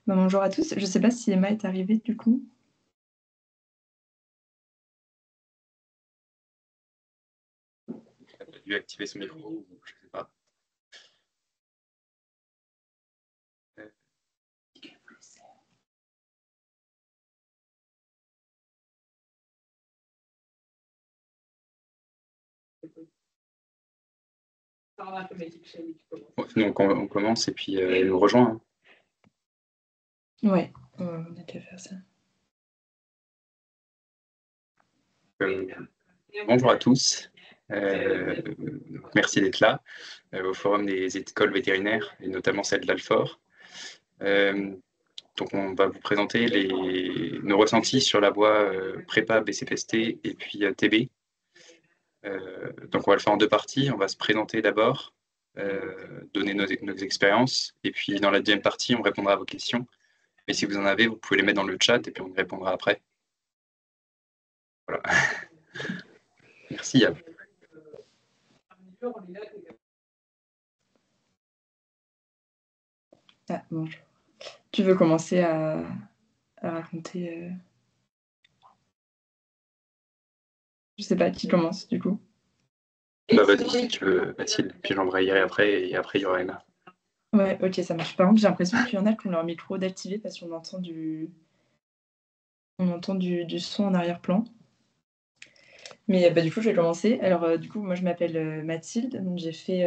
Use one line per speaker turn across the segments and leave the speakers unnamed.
Bonjour à tous. Je ne sais pas si Emma est arrivée du coup.
Elle a dû activer son micro, ou je ne sais pas. Bon, sinon, on commence et puis elle nous rejoint. Hein.
Ouais, on a qu'à faire ça.
Bonjour à tous. Merci d'être là au Forum des écoles vétérinaires et notamment celle de l'Alfort. Donc on va vous présenter nos ressentis sur la voie prépa, BCPST et puis TB. Donc on va le faire en deux parties. On va se présenter d'abord, donner nos expériences et puis dans la deuxième partie, on répondra à vos questions. Et si vous en avez, vous pouvez les mettre dans le chat et puis on y répondra après. Voilà. Merci.
Ah, bonjour. Tu veux commencer à raconter Je sais pas, qui commence du coup?
Bah vas-y si tu veux, Mathilde, puis j'embrayerai après et après il y aura Emma.
Ouais, ok, ça marche. Par contre, j'ai l'impression qu'il y en a qui ont leur micro d'activer parce qu'on entend du son en arrière-plan. Mais du coup, je vais commencer. Alors, du coup, moi, je m'appelle Mathilde. Donc, j'ai fait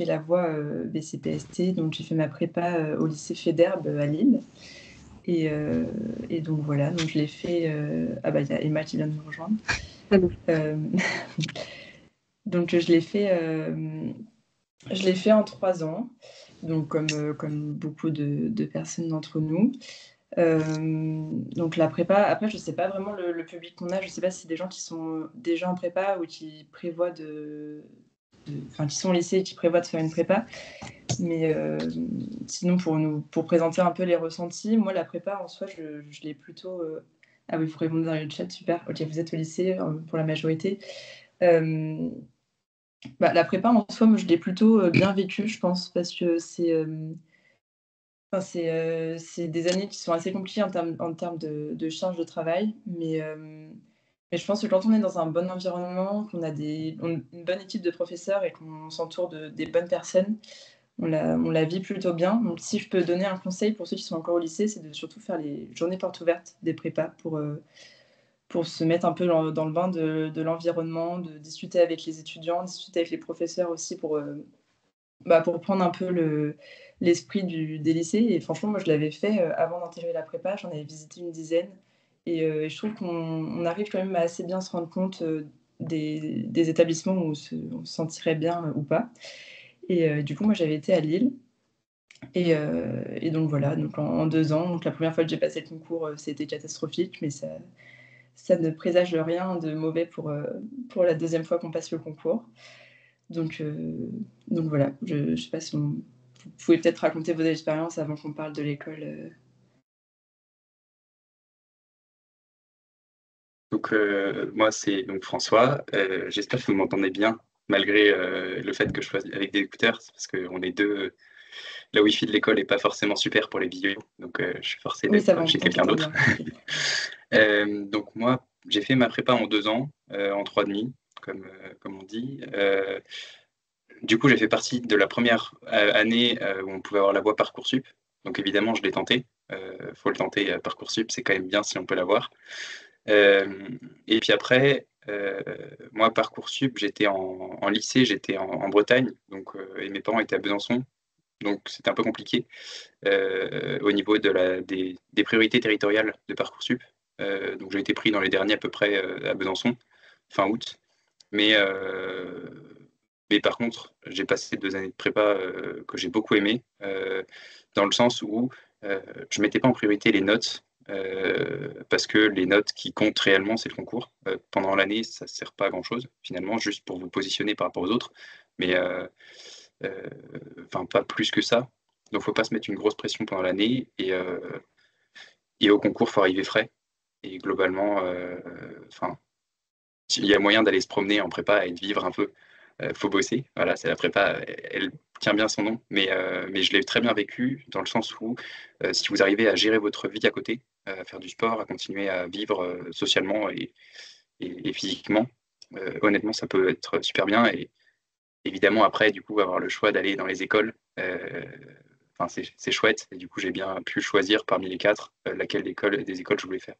la voie BCPST. Donc, j'ai fait ma prépa au lycée Fédherbe à Lille. Et donc, voilà. Donc, je l'ai fait. Ah, bah, il y a Emma qui vient de nous rejoindre. Donc, je l'ai fait en 3 ans. Donc, comme beaucoup de personnes d'entre nous. Donc la prépa, après je sais pas vraiment le public qu'on a, je sais pas si c'est des gens qui sont déjà en prépa ou qui prévoient enfin qui sont au lycée et qui prévoient de faire une prépa. Mais sinon pour présenter un peu les ressentis, moi la prépa en soi je l'ai plutôt. Ah oui, vous répondez dans le chat, super. Ok, vous êtes au lycée pour la majorité. La prépa en soi, moi je l'ai plutôt bien vécu, je pense, parce que c'est des années qui sont assez compliquées en termes de charge de travail, mais je pense que quand on est dans un bon environnement, qu'on a une bonne équipe de professeurs et qu'on s'entoure des bonnes personnes, on la vit plutôt bien. Donc si je peux donner un conseil pour ceux qui sont encore au lycée, c'est de surtout faire les journées portes ouvertes des prépas pour se mettre un peu dans le bain de l'environnement, de discuter avec les étudiants, discuter avec les professeurs aussi pour prendre un peu l'esprit des lycées. Et franchement, moi, je l'avais fait avant d'intégrer la prépa. J'en avais visité une dizaine. Et je trouve qu'on arrive quand même à assez bien se rendre compte des établissements où on se sentirait bien ou pas. Et du coup, moi, j'avais été à Lille. Et donc voilà, donc en 2 ans, donc la première fois que j'ai passé le concours, c'était catastrophique, mais ça ne présage rien de mauvais pour la deuxième fois qu'on passe le concours. Donc voilà, je sais pas si vous pouvez peut-être raconter vos expériences avant qu'on parle de l'école.
Donc moi c'est donc François. J'espère que vous m'entendez bien malgré le fait que je sois avec des écouteurs, parce qu'on est deux. La Wi-Fi de l'école est pas forcément super pour les vidéos, donc je suis forcé
Oui, ça
d'être
va,
chez
on
quelqu'un
t'entend
d'autre.
bien. OK.
Donc moi j'ai fait ma prépa en 2 ans, en 3 demi, comme on dit. Du coup j'ai fait partie de la première année où on pouvait avoir la voie Parcoursup. Donc évidemment je l'ai tenté. Faut le tenter, Parcoursup, c'est quand même bien si on peut l'avoir. Et puis après, moi, Parcoursup, j'étais en lycée, j'étais en Bretagne, donc, et mes parents étaient à Besançon, donc c'était un peu compliqué au niveau des priorités territoriales de Parcoursup. Donc j'ai été pris dans les derniers à peu près à Besançon, fin août. Mais, euh, mais par contre, j'ai passé 2 années de prépa que j'ai beaucoup aimé, dans le sens où je ne mettais pas en priorité les notes, parce que les notes qui comptent réellement, c'est le concours. Pendant l'année, ça ne sert pas à grand-chose, finalement, juste pour vous positionner par rapport aux autres, mais enfin, pas plus que ça. Donc, il ne faut pas se mettre une grosse pression pendant l'année, et au concours, il faut arriver frais. Et globalement, enfin, il y a moyen d'aller se promener en prépa et de vivre un peu. Faut bosser, voilà, c'est la prépa, elle tient bien son nom, mais je l'ai très bien vécu dans le sens où si vous arrivez à gérer votre vie à côté, à faire du sport, à continuer à vivre socialement et physiquement, honnêtement, ça peut être super bien. Et évidemment, après, du coup, avoir le choix d'aller dans les écoles, c'est chouette. Et du coup, j'ai bien pu choisir parmi les quatre laquelle des écoles je voulais faire.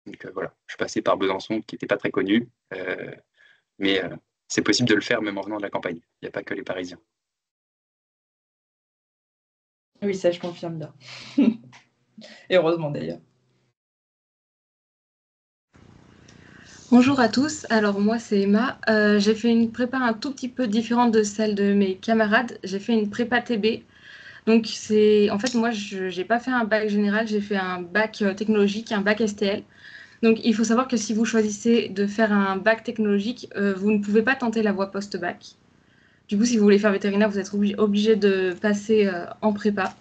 Donc voilà, je suis passé par Besançon, qui n'était pas très connu, mais c'est possible de le faire même en venant de la campagne. Il n'y a pas que les Parisiens.
Oui, ça, je confirme bien. Et heureusement, d'ailleurs.
Bonjour à tous, alors moi c'est Emma. J'ai fait une prépa un tout petit peu différente de celle de mes camarades. J'ai fait une prépa TB. Donc en fait moi je n'ai pas fait un bac général, j'ai fait un bac technologique, un bac STL. Donc il faut savoir que si vous choisissez de faire un bac technologique, vous ne pouvez pas tenter la voie post-bac. Du coup si vous voulez faire vétérinaire, vous êtes obligé de passer en prépa.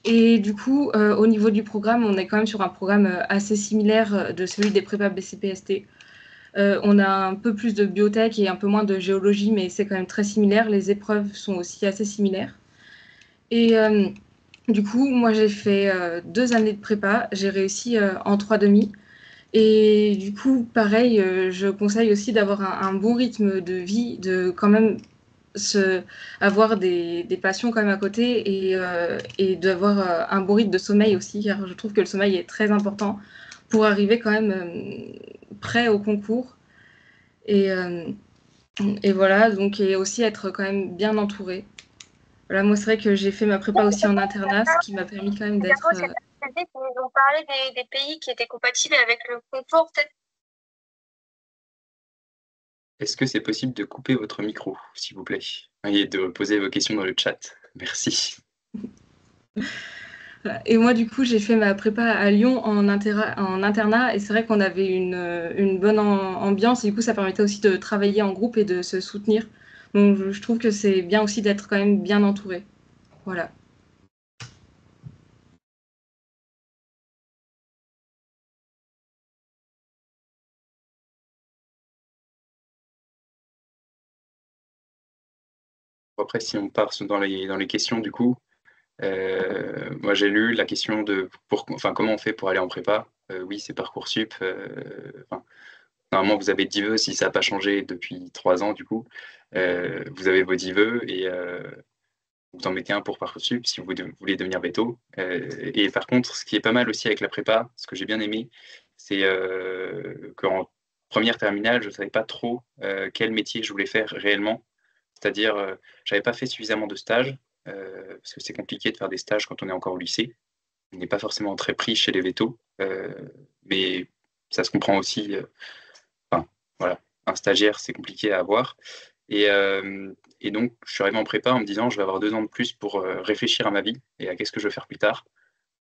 Et du coup, au niveau du programme, on est quand même sur un programme assez similaire de celui des prépas BCPST. On a un peu plus de biotech et un peu moins de géologie, mais c'est quand même très similaire. Les épreuves sont aussi assez similaires. Et du coup, moi, j'ai fait 2 années de prépa. J'ai réussi en 3,5. Et du coup, pareil, je conseille aussi d'avoir un bon rythme de vie, de quand même avoir des passions quand même à côté et d'avoir un bon rythme de sommeil aussi, car je trouve que le sommeil est très important pour arriver quand même prêt au concours. Et, voilà, donc, et aussi être quand même bien entouré. Voilà, moi, c'est vrai que j'ai fait ma prépa aussi en internat, ce qui m'a permis quand même d'être.
Ils nous ont parlé des pays qui étaient compatibles avec le confort, peut-être.
Est-ce que c'est possible de couper votre micro, s'il vous plaît, et de poser vos questions dans le chat? Merci.
Et moi, du coup, j'ai fait ma prépa à Lyon en internat, et c'est vrai qu'on avait une bonne ambiance, et du coup, ça permettait aussi de travailler en groupe et de se soutenir. Donc, je trouve que c'est bien aussi d'être quand même bien entouré. Voilà.
Après, si on part dans les questions, du coup, moi j'ai lu la question de comment on fait pour aller en prépa. Oui, c'est Parcoursup. Normalement, vous avez 10 vœux si ça n'a pas changé depuis 3 ans, du coup. Vous avez vos 10 vœux et vous en mettez un pour Parcoursup si vous voulez devenir veto. Et par contre, ce qui est pas mal aussi avec la prépa, ce que j'ai bien aimé, c'est qu'en première terminale, je ne savais pas trop quel métier je voulais faire réellement. C'est-à-dire, je n'avais pas fait suffisamment de stages, parce que c'est compliqué de faire des stages quand on est encore au lycée. On n'est pas forcément très pris chez les vétos, mais ça se comprend aussi. Enfin, voilà, un stagiaire, c'est compliqué à avoir. Et donc, je suis arrivé en prépa en me disant, je vais avoir 2 ans de plus pour réfléchir à ma vie et à qu'est-ce que je veux faire plus tard.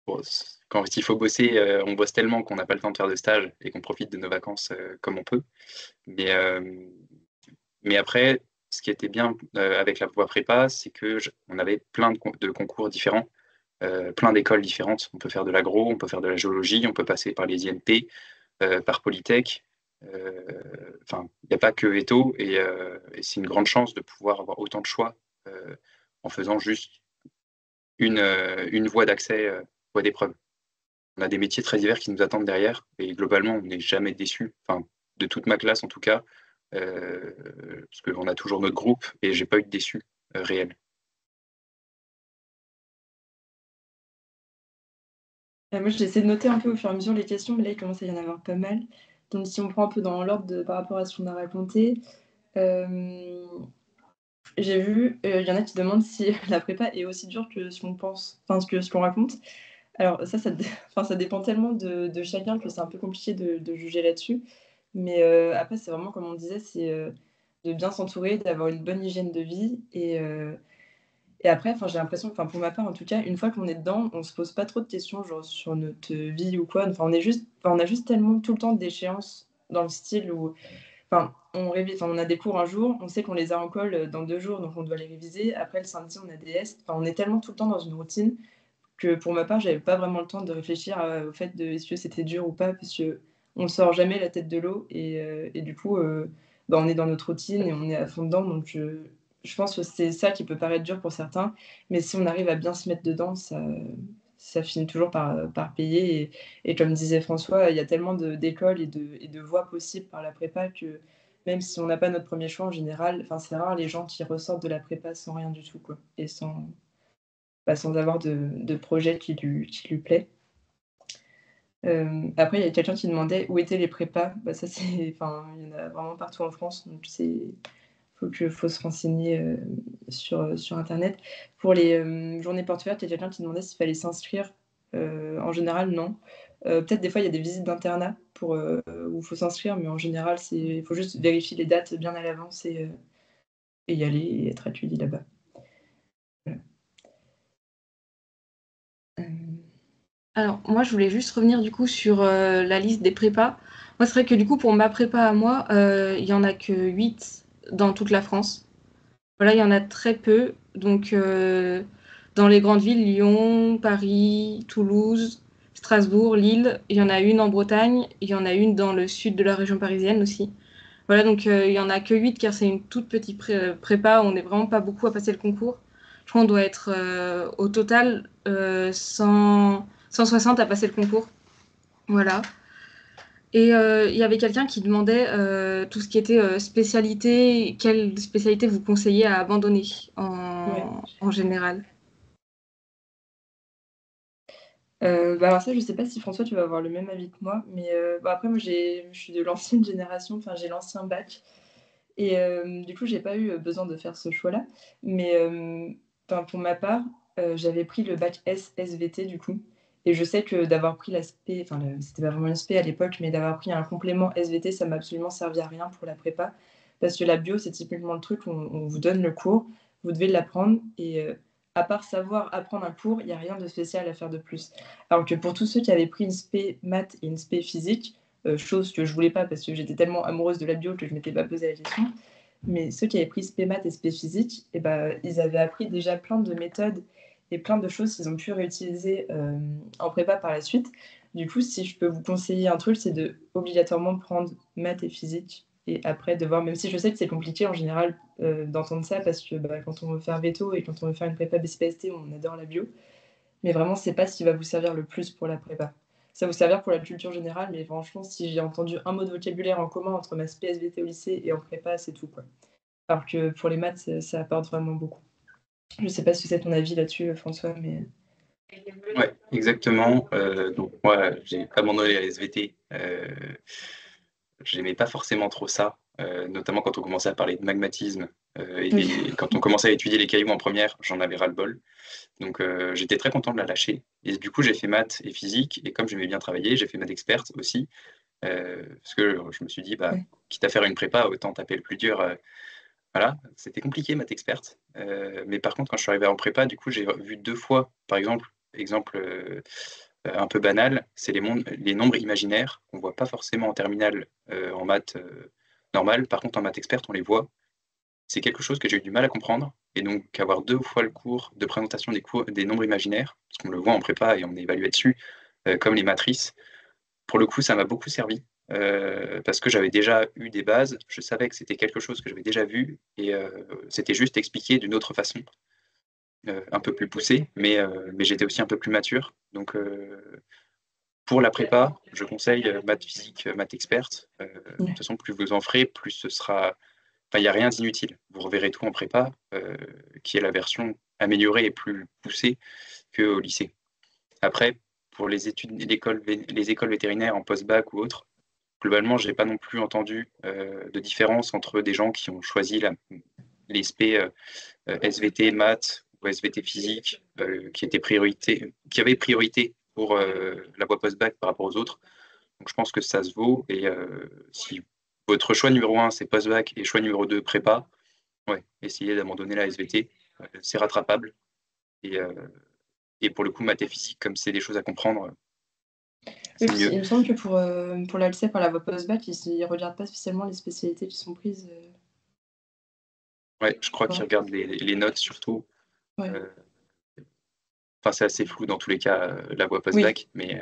Bon, quand il faut bosser, on bosse tellement qu'on n'a pas le temps de faire de stage et qu'on profite de nos vacances comme on peut. Mais après, ce qui était bien avec la voie prépa, c'est qu'on avait plein de concours différents, plein d'écoles différentes. On peut faire de l'agro, on peut faire de la géologie, on peut passer par les INP, par Polytech. Enfin, il n'y a pas que Veto, et c'est une grande chance de pouvoir avoir autant de choix en faisant juste une voie d'accès, voie d'épreuve. On a des métiers très divers qui nous attendent derrière, et globalement, on n'est jamais déçu. Enfin, de toute ma classe en tout cas, parce qu'on a toujours notre groupe, et j'ai pas eu de déçu réel.
Moi, j'ai essayé de noter un peu au fur et à mesure les questions, mais là, il commence à y en avoir pas mal. Donc, si on prend un peu dans l'ordre par rapport à ce qu'on a raconté, j'ai vu, il y en a qui demandent si la prépa est aussi dure que ce qu'on pense, enfin, ce qu'on raconte. Alors ça dépend tellement de chacun que c'est un peu compliqué de juger là-dessus. Mais après, c'est vraiment comme on disait, c'est de bien s'entourer, d'avoir une bonne hygiène de vie. Et après, j'ai l'impression, pour ma part en tout cas, une fois qu'on est dedans, on se pose pas trop de questions genre sur notre vie ou quoi. On a juste tellement tout le temps d'échéances dans le style où on a des cours un jour, on sait qu'on les a en colle dans 2 jours, donc on doit les réviser. Après, le samedi, on a des tests. On est tellement tout le temps dans une routine que pour ma part, j'avais pas vraiment le temps de réfléchir au fait de est-ce que c'était dur ou pas, parce qu'on on sort jamais la tête de l'eau et du coup, on est dans notre routine et on est à fond dedans. Donc je pense que c'est ça qui peut paraître dur pour certains, mais si on arrive à bien se mettre dedans, ça finit toujours par payer et comme disait François, il y a tellement d'écoles et de voies possibles par la prépa que même si on n'a pas notre premier choix en général, c'est rare les gens qui ressortent de la prépa sans rien du tout, quoi, et sans avoir de projet qui lui plaît. Après, il y a quelqu'un qui demandait où étaient les prépas. Ça, il y en a vraiment partout en France, donc faut se renseigner sur internet. Pour les journées portes ouvertes, il y a quelqu'un qui demandait s'il fallait s'inscrire. En général, non. Peut-être des fois, il y a des visites d'internat où il faut s'inscrire, mais en général, il faut juste vérifier les dates bien à l'avance et y aller et être accueilli là-bas. Voilà.
Alors, moi, je voulais juste revenir du coup sur la liste des prépas. Moi, c'est vrai que du coup, pour ma prépa à moi, il n'y en a que 8 dans toute la France. Voilà, il y en a très peu. Donc, dans les grandes villes, Lyon, Paris, Toulouse, Strasbourg, Lille, il y en a une en Bretagne, il y en a une dans le sud de la région parisienne aussi. Voilà, donc il n'y en a que 8 car c'est une toute petite prépa. On n'est vraiment pas beaucoup à passer le concours. Je crois qu'on doit être au total 160 à passer le concours. Voilà. Et il y avait quelqu'un qui demandait tout ce qui était spécialité, quelle spécialité vous conseillez à abandonner en général.
Alors ça, je sais pas si François, tu vas avoir le même avis que moi, mais après, moi, je suis de l'ancienne génération, j'ai l'ancien bac, et du coup, j'ai pas eu besoin de faire ce choix-là, mais pour ma part, j'avais pris le bac SVT du coup, et je sais que d'avoir pris la spé, c'était pas vraiment une spé à l'époque, mais d'avoir pris un complément SVT, ça m'a absolument servi à rien pour la prépa, parce que la bio, c'est typiquement le truc où on vous donne le cours, vous devez l'apprendre, et à part savoir apprendre un cours, il n'y a rien de spécial à faire de plus. Alors que pour tous ceux qui avaient pris une spé maths et une spé physique, chose que je voulais pas parce que j'étais tellement amoureuse de la bio que je m'étais pas posé la question, mais ceux qui avaient pris spé maths et spé physique, ils avaient appris déjà plein de méthodes et plein de choses qu'ils ont pu réutiliser en prépa par la suite. Du coup, si je peux vous conseiller un truc, c'est de obligatoirement prendre maths et physique et après de voir, même si je sais que c'est compliqué en général d'entendre ça parce que quand on veut faire veto et quand on veut faire une prépa BCPST, on adore la bio. Mais vraiment, c'est pas ce qui va vous servir le plus pour la prépa. Ça va vous servir pour la culture générale, mais franchement, si j'ai entendu un mot de vocabulaire en commun entre ma SPSVT au lycée et en prépa, c'est tout, quoi. Alors que pour les maths, ça apporte vraiment beaucoup. Je sais pas si c'est ton avis là-dessus, François, mais...
Ouais, exactement. Donc moi, j'ai abandonné la SVT. J'aimais pas forcément trop ça, notamment quand on commençait à parler de magmatisme quand on commençait à étudier les cailloux en première, j'en avais ras-le-bol. Donc j'étais très content de la lâcher. Et du coup, j'ai fait maths et physique. Et comme j'aimais bien travailler, j'ai fait maths experte aussi. Parce que je me suis dit, quitte à faire une prépa, autant taper le plus dur. Voilà, c'était compliqué, maths experte. Mais par contre, quand je suis arrivé en prépa, du coup, j'ai vu 2 fois, par exemple, un peu banal, c'est les nombres imaginaires qu'on ne voit pas forcément en terminale en maths normale. Par contre, en maths experte, on les voit. C'est quelque chose que j'ai eu du mal à comprendre. Et donc, avoir 2 fois le cours de présentation des nombres imaginaires, parce qu'on le voit en prépa et on est évalué dessus, comme les matrices, pour le coup, ça m'a beaucoup servi. Parce que j'avais déjà eu des bases, je savais que c'était quelque chose que j'avais déjà vu, et c'était juste expliqué d'une autre façon, un peu plus poussée, mais j'étais aussi un peu plus mature. Donc, pour la prépa, je conseille maths physique, maths experte. De toute façon, plus vous en ferez, plus ce sera. Enfin, il n'y a rien d'inutile. Vous reverrez tout en prépa, qui est la version améliorée et plus poussée qu'au lycée. Après, pour les écoles vétérinaires en post-bac ou autres, globalement, je n'ai pas non plus entendu de différence entre des gens qui ont choisi les SP SVT maths ou SVT physique qui avaient priorité pour la voie post-bac par rapport aux autres. Donc je pense que ça se vaut. Et si votre choix numéro 1, c'est post-bac, et choix numéro 2, prépa, essayez d'abandonner la SVT. C'est rattrapable. Et pour le coup, maths et physique, comme c'est des choses à comprendre, c'est mieux.
Il me semble que pour la lycée, par la voie post-bac, ils ne regardent pas spécialement les spécialités qui sont prises.
Ouais, je crois qu'ils regardent les notes surtout.
Ouais.
C'est assez flou dans tous les cas, la voie post-bac, mais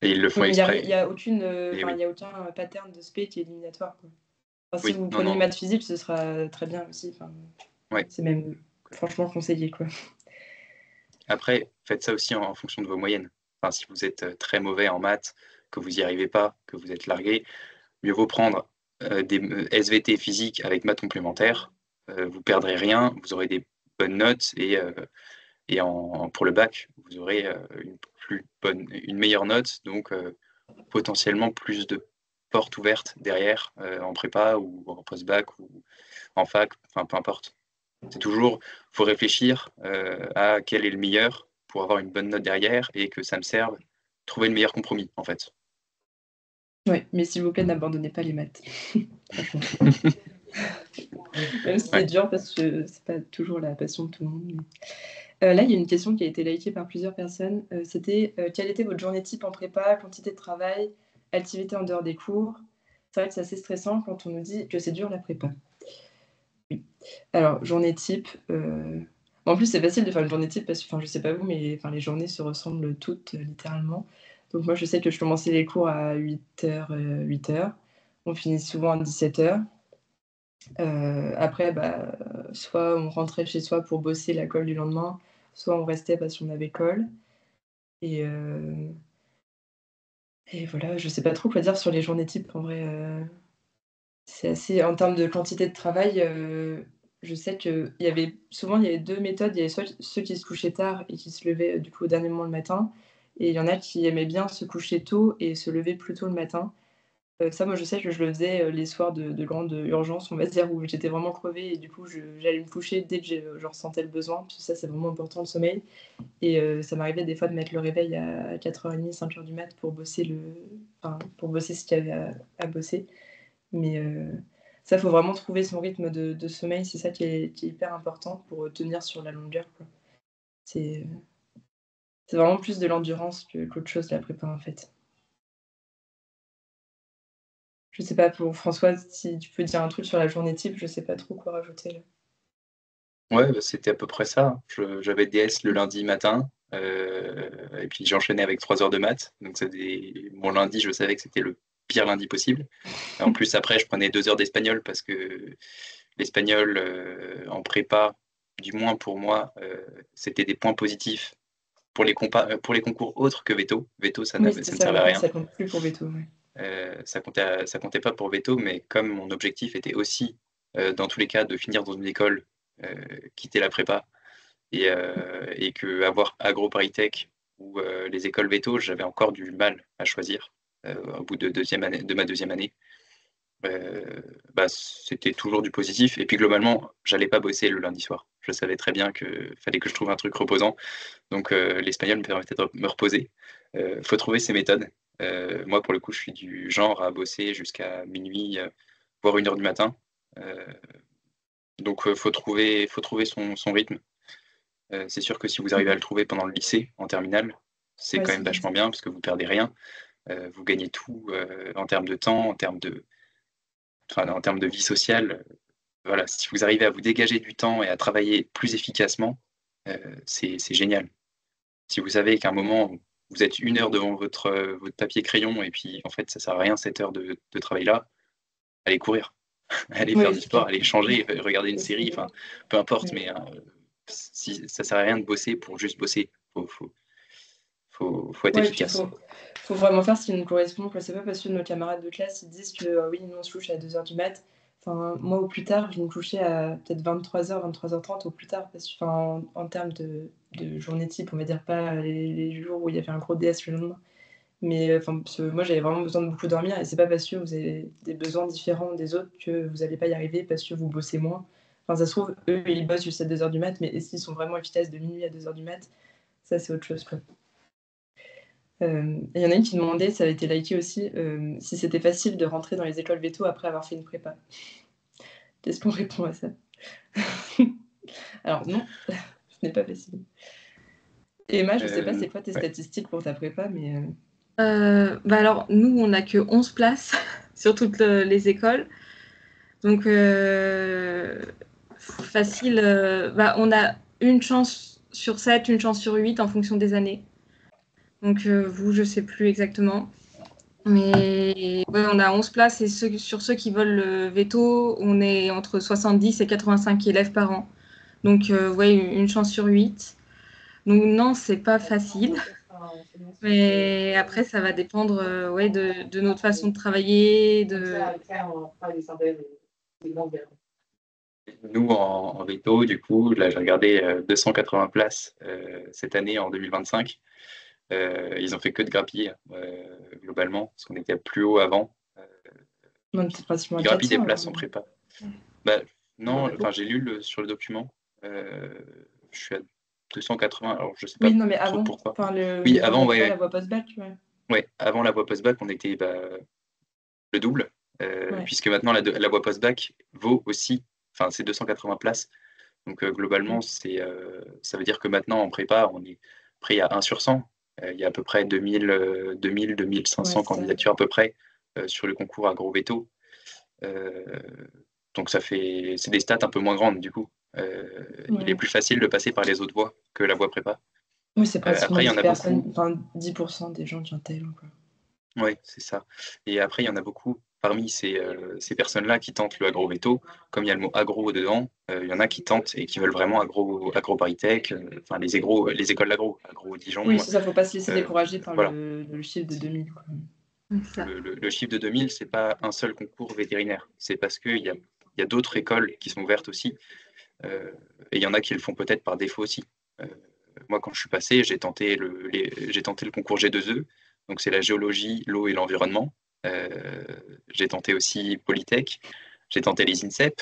Et ils le font
Il n'y a,
exprès.
il y a aucune,
Et
il
oui.
y a aucun pattern de spé qui est éliminatoire, quoi. Si
Oui,
vous
non,
prenez
non.
maths physique, ce sera très bien aussi.
Ouais.
C'est même franchement conseillé, quoi.
Après, faites ça aussi en fonction de vos moyennes. Enfin, si vous êtes très mauvais en maths, que vous n'y arrivez pas, que vous êtes largué, mieux vaut prendre des SVT physique avec maths complémentaires. Vous perdrez rien, vous aurez des bonnes notes et pour le bac, vous aurez une meilleure note, donc potentiellement plus de portes ouvertes derrière en prépa ou en post-bac ou en fac, enfin peu importe. C'est toujours, faut réfléchir à quel est le meilleur pour avoir une bonne note derrière et que ça me serve, trouver le meilleur compromis en fait.
Oui, mais s'il vous plaît, n'abandonnez pas les maths. Franchement. Même si c'est
Ouais.
dur parce que c'est pas toujours la passion de tout le monde. Là, il y a une question qui a été likée par plusieurs personnes. C'était quelle était votre journée type en prépa, quantité de travail, activité en dehors des cours? C'est vrai que c'est assez stressant quand on nous dit que c'est dur la prépa. Oui. Alors, journée type. En plus, c'est facile de faire une journée type parce que, je sais pas vous, mais les journées se ressemblent toutes littéralement. Donc, moi, je sais que je commençais les cours à 8h, 8h. On finit souvent à 17h. Après, soit on rentrait chez soi pour bosser la colle du lendemain, soit on restait parce qu'on avait colle. Et voilà, je sais pas trop quoi dire sur les journées types en vrai. C'est assez en termes de quantité de travail, je sais qu'il y avait souvent il y avait 2 méthodes. Il y avait soit ceux qui se couchaient tard et qui se levaient, du coup au dernier moment le matin, et il y en a qui aimaient bien se coucher tôt et se lever plus tôt le matin. Ça, moi, je sais que je le faisais, les soirs de grande urgence, on va dire, où j'étais vraiment crevée et du coup, j'allais me coucher dès que je ressentais le besoin, parce que ça, c'est vraiment important, le sommeil. Et ça m'arrivait des fois de mettre le réveil à 4h30, 5h du mat pour bosser pour bosser ce qu'il y avait à bosser. Mais ça, faut vraiment trouver son rythme de sommeil, c'est ça qui est hyper important pour tenir sur la longueur, quoi. C'est c'est vraiment plus de l'endurance qu'autre chose, la prépa, en fait. Je sais pas pour Françoise si tu peux dire un truc sur la journée type, je sais pas trop quoi rajouter là.
Ouais, c'était à peu près ça. J'avais DS le lundi matin, et puis j'enchaînais avec 3 heures de maths. Donc mon lundi, je savais que c'était le pire lundi possible. Et en plus, après, je prenais 2 heures d'espagnol parce que l'espagnol en prépa, du moins pour moi, c'était des points positifs pour les concours autres que Veto. Veto, ça
Oui,
ne
c'était ça,
servait à
maintenant
rien.
ça compte plus pour Veto, ouais.
Ça comptait pas pour Veto, mais comme mon objectif était aussi, dans tous les cas, de finir dans une école, quitter la prépa, et que avoir AgroParisTech ou les écoles Veto, j'avais encore du mal à choisir au bout de ma deuxième année. C'était toujours du positif. Et puis globalement, j'allais pas bosser le lundi soir. Je savais très bien qu'il fallait que je trouve un truc reposant. Donc l'espagnol me permettait de me reposer. Faut trouver ses méthodes. Moi, pour le coup, je suis du genre à bosser jusqu'à minuit, voire 1h du matin. Donc faut trouver son rythme. C'est sûr que si vous arrivez à le trouver pendant le lycée, en terminale, c'est
Ouais,
quand
c'est
même
bien
vachement
ça.
bien parce que vous perdez rien. Vous gagnez tout en termes de temps, en termes de vie sociale. Voilà, si vous arrivez à vous dégager du temps et à travailler plus efficacement, c'est génial. Si vous savez qu'à un moment, vous êtes 1 heure devant votre papier crayon et puis en fait, ça sert à rien cette heure de travail-là, allez courir, allez faire
Oui,
du
c'est
sport,
clair.
allez changer, regarder une série,
Aussi,
enfin, peu importe,
ouais.
mais si, ça sert à rien de bosser pour juste bosser. Faut être
Ouais, et puis
efficace.
faut vraiment faire ce qui nous correspond, quoi. C'est pas parce que nos camarades de classe, ils disent que, oui, nous, on se couche à 2h du mat. Enfin, moi, au plus tard, je vais me coucher à peut-être 23h, 23h30 au plus tard parce que, en termes de journée type, on va dire pas les jours où il y avait un gros DS le lendemain. Mais, parce que moi, j'avais vraiment besoin de beaucoup dormir et c'est pas parce que vous avez des besoins différents des autres que vous allez pas y arriver parce que vous bossez moins. Enfin, ça se trouve, eux, ils bossent jusqu'à 2h du mat, mais est-ce qu'ils sont vraiment efficaces de minuit à 2h du mat? Ça, c'est autre chose, quoi. Il y en a une qui demandait, ça a été liké aussi, si c'était facile de rentrer dans les écoles Veto après avoir fait une prépa. Qu'est-ce qu'on répond à ça? Alors non, ce n'est pas facile. Emma, je sais pas c'est quoi tes
Ouais.
statistiques pour ta prépa, mais
Alors, nous, on n'a que 11 places sur toutes les écoles. Donc, facile. On a une chance sur 7, une chance sur 8 en fonction des années. Donc, vous, je ne sais plus exactement. Mais ouais, on a 11 places et sur ceux qui veulent le veto, on est entre 70 et 85 élèves par an. Donc, ouais, une chance sur 8. Donc, non, c'est pas facile. Mais après, ça va dépendre ouais, de notre façon de travailler.
Nous, en veto, du coup, là, j'ai regardé 280 places cette année en 2025. Ils ont fait que de grappiller globalement, parce qu'on était plus haut avant.
On était pratiquement à
Ils grappillent des
400
places
alors.
en prépa. Bah, non, enfin, j'ai lu sur le document. Je suis à 280, alors je sais pas
Oui, non, mais
trop
avant,
pourquoi.
enfin,
Oui,
quand
avant,
t'as pas
ouais,
la voie post-bac, ouais.
ouais, avant la voie post-bac, on était le double,
Ouais.
puisque maintenant la voie post-bac vaut aussi, enfin, c'est 280 places. Donc globalement, ça veut dire que maintenant en prépa, on est prêt à 1 sur 100. Il y a à peu près 2500
Ouais, c'est ça.
candidatures à peu près sur le concours agro-veto. Euh, donc c'est des stats un peu moins grandes du coup. Il est
Ouais.
plus facile de passer par les autres voies que la voie prépa.
Oui, c'est pratiquement
Après, il y
10
en a
personnes,
beaucoup.
enfin 10% des gens qui intègrent, quoi.
Oui, c'est ça. Et après, il y en a beaucoup parmi ces personnes-là qui tentent le agro-veto. Comme il y a le mot agro dedans, il y en a qui tentent et qui veulent vraiment agro-paritech, enfin les écoles d'agro, agro
Oui,
Dijon.
c'est ça, faut pas se laisser décourager par
Voilà.
le chiffre de 2000, quoi.
Ça.
Le chiffre de 2000, c'est pas un seul concours vétérinaire. C'est parce qu'il y a d'autres écoles qui sont ouvertes aussi. Et il y en a qui le font peut-être par défaut aussi. Euh, Moi, quand je suis passé, j'ai tenté le concours G2E, donc c'est la géologie, l'eau et l'environnement. J'ai tenté aussi Polytech, j'ai tenté les INSEP.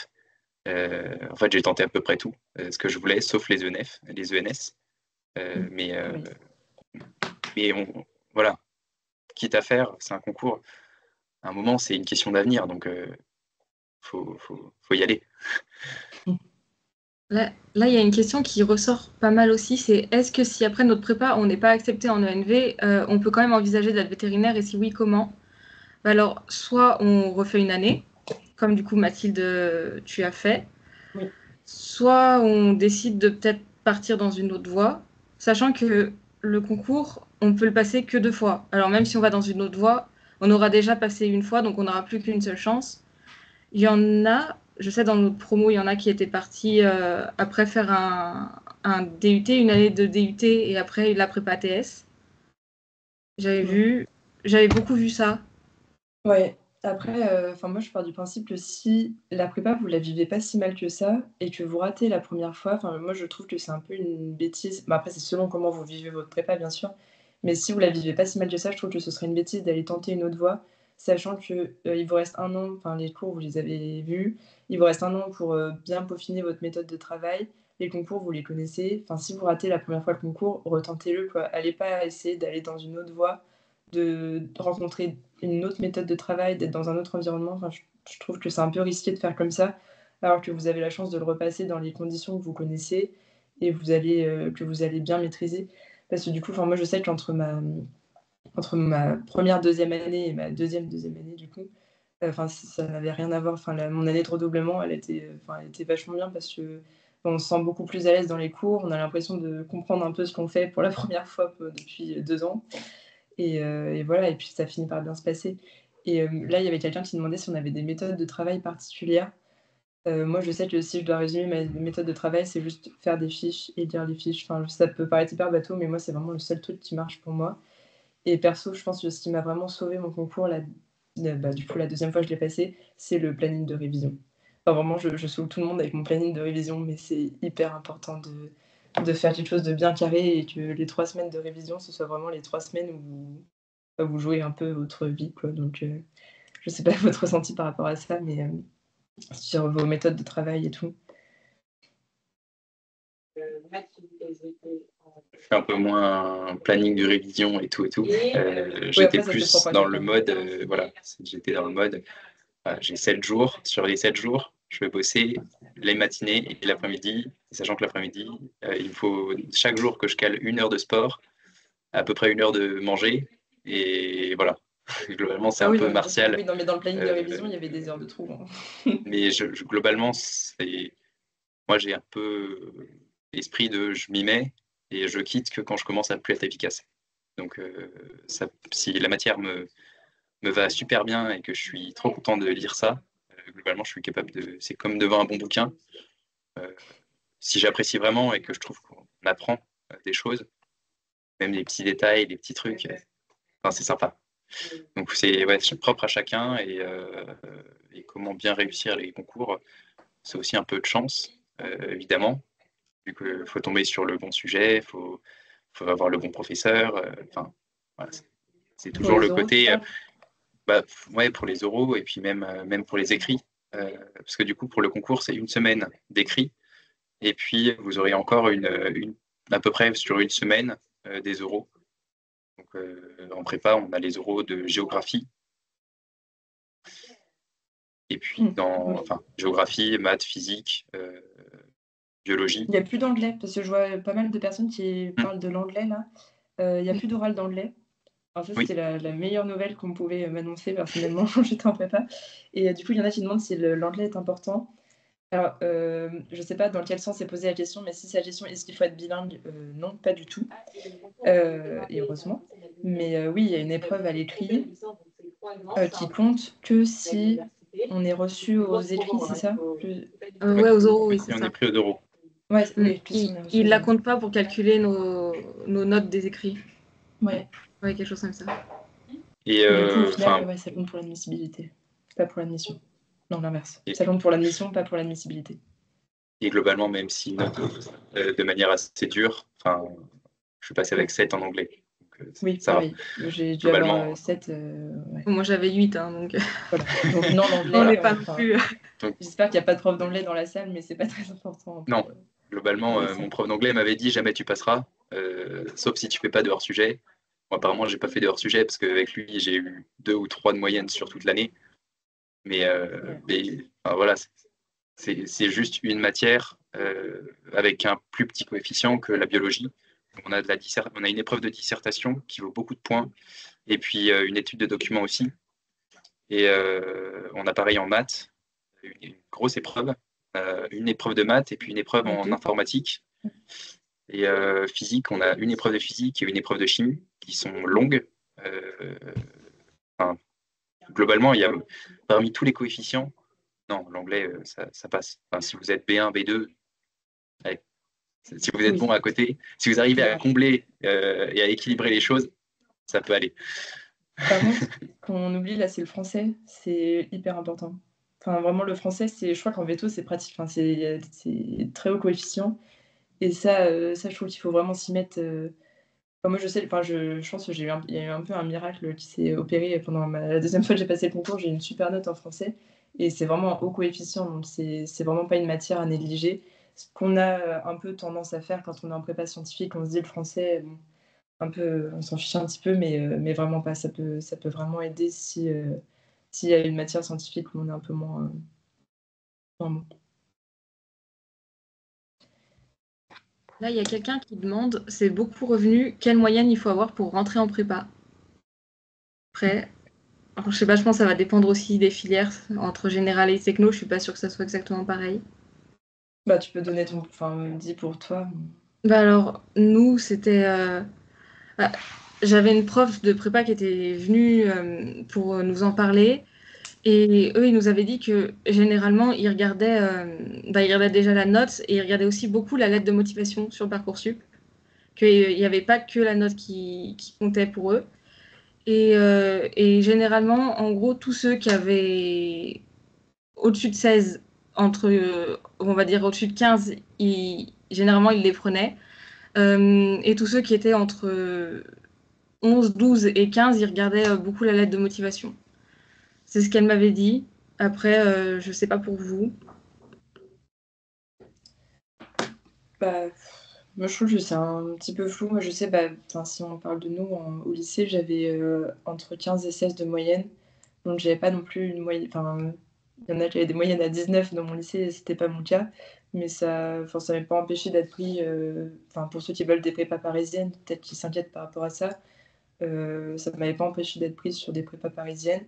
En fait, j'ai tenté à peu près tout, ce que je voulais, sauf les ENF, les ENS.
Mm.
Mais,
Oui.
voilà, quitte à faire, c'est un concours. À un moment, c'est une question d'avenir, donc faut y aller.
Là, il y a une question qui ressort pas mal aussi, c'est est-ce que si après notre prépa, on n'est pas accepté en ENV, on peut quand même envisager d'être vétérinaire et si oui, comment? Bah alors, soit on refait une année, comme du coup Mathilde, tu as fait,
Oui.
soit on décide de peut-être partir dans une autre voie, sachant que le concours, on peut le passer que 2 fois. Alors même si on va dans une autre voie, on aura déjà passé une fois, donc on n'aura plus qu'une seule chance. Il y en a, je sais dans notre promo, il y en a qui étaient partis après faire un DUT, une année de DUT et après la prépa TS.
Mm.
J'avais beaucoup vu ça.
Ouais. Après, enfin moi je pars du principe que si la prépa vous la vivez pas si mal que ça et que vous ratez la première fois, enfin moi je trouve que c'est un peu une bêtise. Bah, après c'est selon comment vous vivez votre prépa bien sûr, mais si vous la vivez pas si mal que ça, je trouve que ce serait une bêtise d'aller tenter une autre voie, sachant que, il vous reste 1 an, enfin les cours vous les avez vus, il vous reste 1 an pour, bien peaufiner votre méthode de travail. Les concours vous les connaissez, enfin si vous ratez la première fois le concours, retentez-le quoi. Allez pas essayer d'aller dans une autre voie, de rencontrer une autre méthode de travail, d'être dans un autre environnement. Enfin, je trouve que c'est un peu risqué de faire comme ça, alors que vous avez la chance de le repasser dans les conditions que vous connaissez et que vous allez bien maîtriser. Parce que du coup, enfin, moi, je sais entre ma première, deuxième année et ma deuxième année, du coup, enfin, ça n'avait rien à voir. Enfin, mon année de redoublement, elle était vachement bien parce que on se sent beaucoup plus à l'aise dans les cours. On a l'impression de comprendre un peu ce qu'on fait pour la première fois depuis 2 ans. Et voilà, et puis ça finit par bien se passer. Et là, il y avait quelqu'un qui demandait si on avait des méthodes de travail particulières. Moi, je sais que si je dois résumer ma méthode de travail, c'est juste faire des fiches et lire les fiches. Enfin, ça peut paraître hyper bateau, mais moi, c'est vraiment le seul truc qui marche pour moi. Et perso, je pense que ce qui m'a vraiment sauvé mon concours, du coup, la deuxième fois que je l'ai passé, c'est le planning de révision. Enfin, vraiment, je saoule tout le monde avec mon planning de révision, mais c'est hyper important de faire quelque chose de bien carré et que les 3 semaines de révision, ce soit vraiment les 3 semaines où vous jouez un peu votre vie, quoi. Donc, je sais pas votre ressenti par rapport à ça, mais sur vos méthodes de travail et tout.
Je fais un peu moins planning de révision et tout et tout.
Oui,
J'étais
après, ça, c'est
plus
propre à
dans le
chacun.
mode, voilà, j'étais dans le mode, j'ai 7 jours. Sur les 7 jours, je vais bosser les matinées et l'après-midi, sachant que l'après-midi, il me faut chaque jour que je cale 1 heure de sport, à peu près 1 heure de manger, et voilà. Globalement, c'est
Ah
un
oui,
peu
non, mais bien sûr.
martial,
Oui, non, mais dans le planning de révision,
euh,
il y avait des heures de trou, hein.
mais globalement, moi j'ai un peu l'esprit de je m'y mets et je quitte que quand je commence à plus être efficace. Donc, si la matière me va super bien et que je suis trop content de lire ça, globalement, je suis capable de. C'est comme devant un bon bouquin. Si j'apprécie vraiment et que je trouve qu'on apprend des choses, même les petits détails, les petits trucs, c'est sympa. Donc, c'est propre à chacun et comment bien réussir les concours, c'est aussi un peu de chance, évidemment. Vu qu'il faut tomber sur le bon sujet, il faut avoir le bon professeur. Voilà, c'est
Pour
toujours
les
le
oraux,
côté,
ça.
pour les oraux et puis même pour les écrits. Parce que du coup, pour le concours, c'est 1 semaine d'écrits. Et puis, vous aurez encore à peu près sur 1 semaine des oraux. Donc, en prépa, on a les oraux de géographie. Et puis, géographie, maths, physique, biologie.
Il n'y a plus d'anglais, parce que je vois pas mal de personnes qui parlent de l'anglais, là. Il n'y a plus d'oral d'anglais. Alors ça,
Oui.
c'était la meilleure nouvelle qu'on pouvait m'annoncer personnellement quand j'étais en prépa. Et du coup, il y en a qui demandent si l'anglais est important. Alors, je ne sais pas dans quel sens est posée la question, mais si c'est la question est-ce qu'il faut être bilingue, non, pas du tout. Et heureusement. Mais oui, il y a une épreuve à l'écrit qui compte que si on est reçu aux écrits, c'est ça
Ouais, aux oraux, oui, c'est
on
ça.
est pris aux oraux.
Ouais, oui,
Il la compte pas pour calculer nos notes des écrits.
Ouais.
Ouais, quelque chose comme ça.
Et
du coup, au final, ça compte pour l'admissibilité, pas pour l'admission. Non, l'inverse. Ça compte pour l'admission, pas pour l'admissibilité.
Et globalement, même si de manière assez dure, je suis passé avec 7 en anglais. Donc,
oui,
ça
pareil. J'ai dû avoir 7. Ouais.
Moi, j'avais 8, donc...
Voilà. Donc non, l'anglais...
on n'est pas non plus...
J'espère qu'il n'y a pas de prof d'anglais dans la salle, mais c'est pas très important.
Non, globalement, mon prof d'anglais m'avait dit « jamais tu passeras, sauf si tu fais pas de hors-sujet ». Bon, apparemment, j'ai pas fait de hors-sujet, parce qu'avec lui, j'ai eu 2 ou 3 de moyenne sur toute l'année. Mais voilà, c'est juste une matière avec un plus petit coefficient que la biologie. On a une épreuve de dissertation qui vaut beaucoup de points, et puis une étude de document aussi. Et on a pareil en maths, une grosse épreuve, une épreuve de maths et puis une épreuve en informatique. Et physique, on a une épreuve de physique et une épreuve de chimie qui sont longues. Globalement, il y a parmi tous les coefficients, non, l'anglais, ça passe. Si vous êtes B1, B2, allez, si vous êtes bon à côté, si vous arrivez à combler et à équilibrer les choses, ça peut aller.
Par contre, qu'on oublie là, c'est le français, c'est hyper important. Vraiment, le français, je crois qu'en veto, c'est pratique. C'est très haut coefficient. Et ça, je trouve qu'il faut vraiment s'y mettre. Moi, je sais, je pense qu'il y a eu un peu un miracle qui s'est opéré pendant la deuxième fois que j'ai passé le concours. J'ai eu une super note en français. Et c'est vraiment un haut coefficient. Donc, c'est vraiment pas une matière à négliger. Ce qu'on a un peu tendance à faire quand on est en prépa scientifique, on se dit le français, un peu, on s'en fiche un petit peu, mais vraiment pas. Ça peut vraiment aider s'il y a une matière scientifique où on est un peu moins bon.
Là, il y a quelqu'un qui demande, c'est beaucoup revenu, quelle moyenne il faut avoir pour rentrer en prépa? Après, alors, je sais pas, je pense que ça va dépendre aussi des filières. Entre général et techno, je suis pas sûre que ça soit exactement pareil.
Tu peux donner dis pour toi.
Alors, nous, c'était... j'avais une prof de prépa qui était venue pour nous en parler. Et eux, ils nous avaient dit que généralement, ils regardaient déjà la note et ils regardaient aussi beaucoup la lettre de motivation sur Parcoursup. Qu'il n'y avait pas que la note qui comptait pour eux. Et généralement, en gros, tous ceux qui avaient au-dessus de 16, on va dire au-dessus de 15, généralement, ils les prenaient. Et tous ceux qui étaient entre 11, 12 et 15, ils regardaient beaucoup la lettre de motivation. C'est ce qu'elle m'avait dit. Après, je sais pas pour vous.
Moi, je trouve que c'est un petit peu flou. Moi, je sais, si on parle de nous, au lycée, j'avais entre 15 et 16 de moyenne. Donc, j'avais pas non plus une moyenne. Il y en a qui avaient des moyennes à 19 dans mon lycée, c'était pas mon cas. Mais ça m'avait pas empêché d'être pris. Pour ceux qui veulent des prépas parisiennes, peut-être qu'ils s'inquiètent par rapport à ça. Ça m'avait pas empêché d'être prise sur des prépas parisiennes.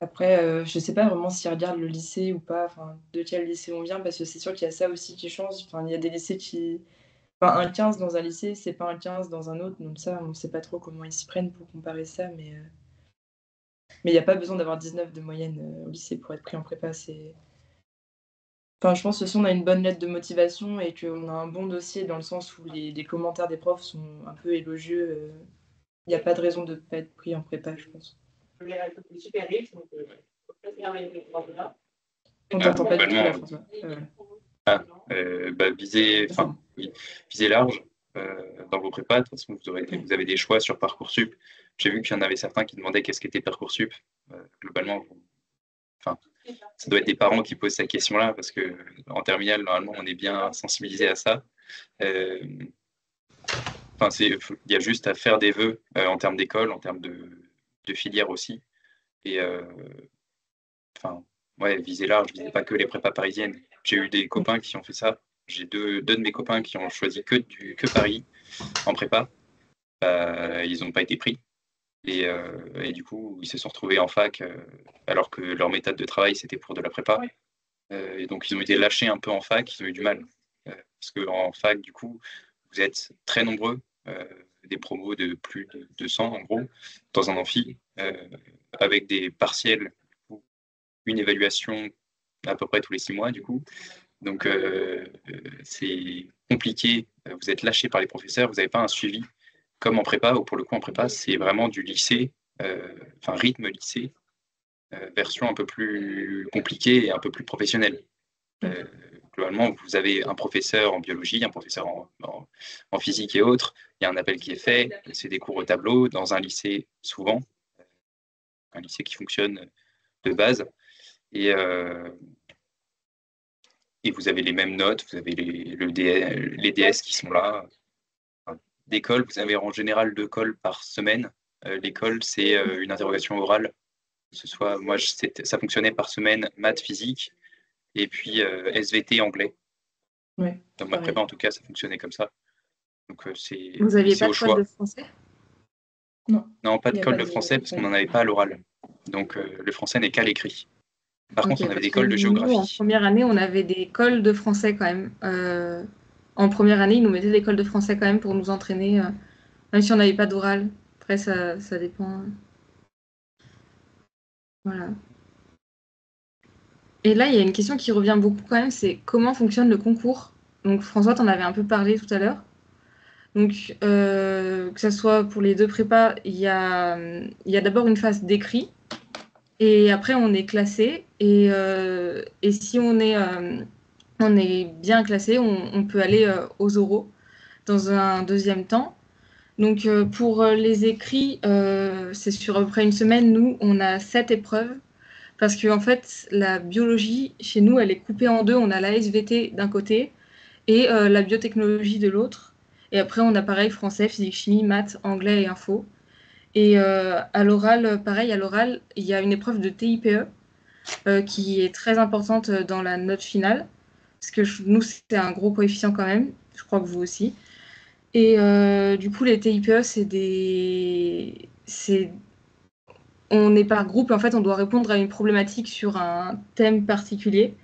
Après, je sais pas vraiment s'ils regardent le lycée ou pas, de quel lycée on vient, parce que c'est sûr qu'il y a ça aussi qui change. Il y a des lycées qui Enfin, un 15 dans un lycée, c'est pas un 15 dans un autre, donc ça, on ne sait pas trop comment ils s'y prennent pour comparer ça, mais il n'y a pas besoin d'avoir 19 de moyenne au lycée pour être pris en prépa. Enfin, je pense que si on a une bonne lettre de motivation et qu'on a un bon dossier dans le sens où les commentaires des profs sont un peu élogieux, il n'y a pas de raison de ne pas être pris en prépa, je pense. On t'entend pas du tout là, François.
Visez large dans vos prépas. De toute façon, vous avez des choix sur Parcoursup. J'ai vu qu'il y en avait certains qui demandaient qu'est-ce qu'était Parcoursup. Globalement, ça doit être des parents qui posent cette question-là, parce qu'en terminale, normalement, on est bien sensibilisé à ça. Il y a juste à faire des vœux en termes d'école, en termes de filière aussi. Et viser large, visez pas que les prépas parisiennes. J'ai eu des copains qui ont fait ça. J'ai deux de mes copains qui ont choisi que Paris en prépa. Ils n'ont pas été pris. Et du coup, ils se sont retrouvés en fac alors que leur méthode de travail, c'était pour de la prépa. Et donc, ils ont été lâchés un peu en fac. Ils ont eu du mal. Parce qu'en fac, du coup, vous êtes très nombreux. Des promos de plus de 200, en gros, dans un amphi, avec des partiels, une évaluation à peu près tous les 6 mois, du coup. Donc, c'est compliqué. Vous êtes lâché par les professeurs. Vous n'avez pas un suivi comme en prépa, ou pour le coup, en prépa, c'est vraiment du lycée, rythme lycée, version un peu plus compliquée et un peu plus professionnelle. Globalement, vous avez un professeur en biologie, un professeur en physique et autres. Il y a un appel qui est fait. C'est des cours au tableau dans un lycée, souvent. Un lycée qui fonctionne de base. Et vous avez les mêmes notes, vous avez les DS qui sont là. D'école, vous avez en général 2 cols par semaine. L'école, c'est une interrogation orale. Moi, ça fonctionnait par semaine, maths, physique, et puis SVT, anglais.
Ouais,
dans ma prépa, en tout cas, ça fonctionnait comme ça. Donc,
vous n'aviez pas de colle de français?
Non,
pas de colle de français parce qu'on n'en avait pas à l'oral. Donc, le français n'est qu'à l'écrit. Par contre, on avait des cols de géographie.
Nous, en première année, on avait des cols de français quand même. En première année, ils nous mettaient des cols de français quand même pour nous entraîner, même si on n'avait pas d'oral. Après, ça dépend. Voilà. Et là, il y a une question qui revient beaucoup quand même, c'est comment fonctionne le concours? Donc, François, tu en avais un peu parlé tout à l'heure. Donc, que ce soit pour les 2 prépas, il y a d'abord une phase d'écrit. Et après, on est classé. Et si on est bien classé, on peut aller aux oraux dans un deuxième temps. Donc, pour les écrits, c'est sur à peu près une semaine. Nous, on a 7 épreuves. Parce qu'en fait, la biologie, chez nous, elle est coupée en 2. On a la SVT d'un côté et la biotechnologie de l'autre. Et après, on a pareil, français, physique, chimie, maths, anglais et info. Et à l'oral, pareil, à l'oral, il y a une épreuve de TIPE qui est très importante dans la note finale. Parce que nous, c'est un gros coefficient quand même. Je crois que vous aussi. Et du coup, les TIPE, on est par groupe. En fait, on doit répondre à une problématique sur un thème particulier.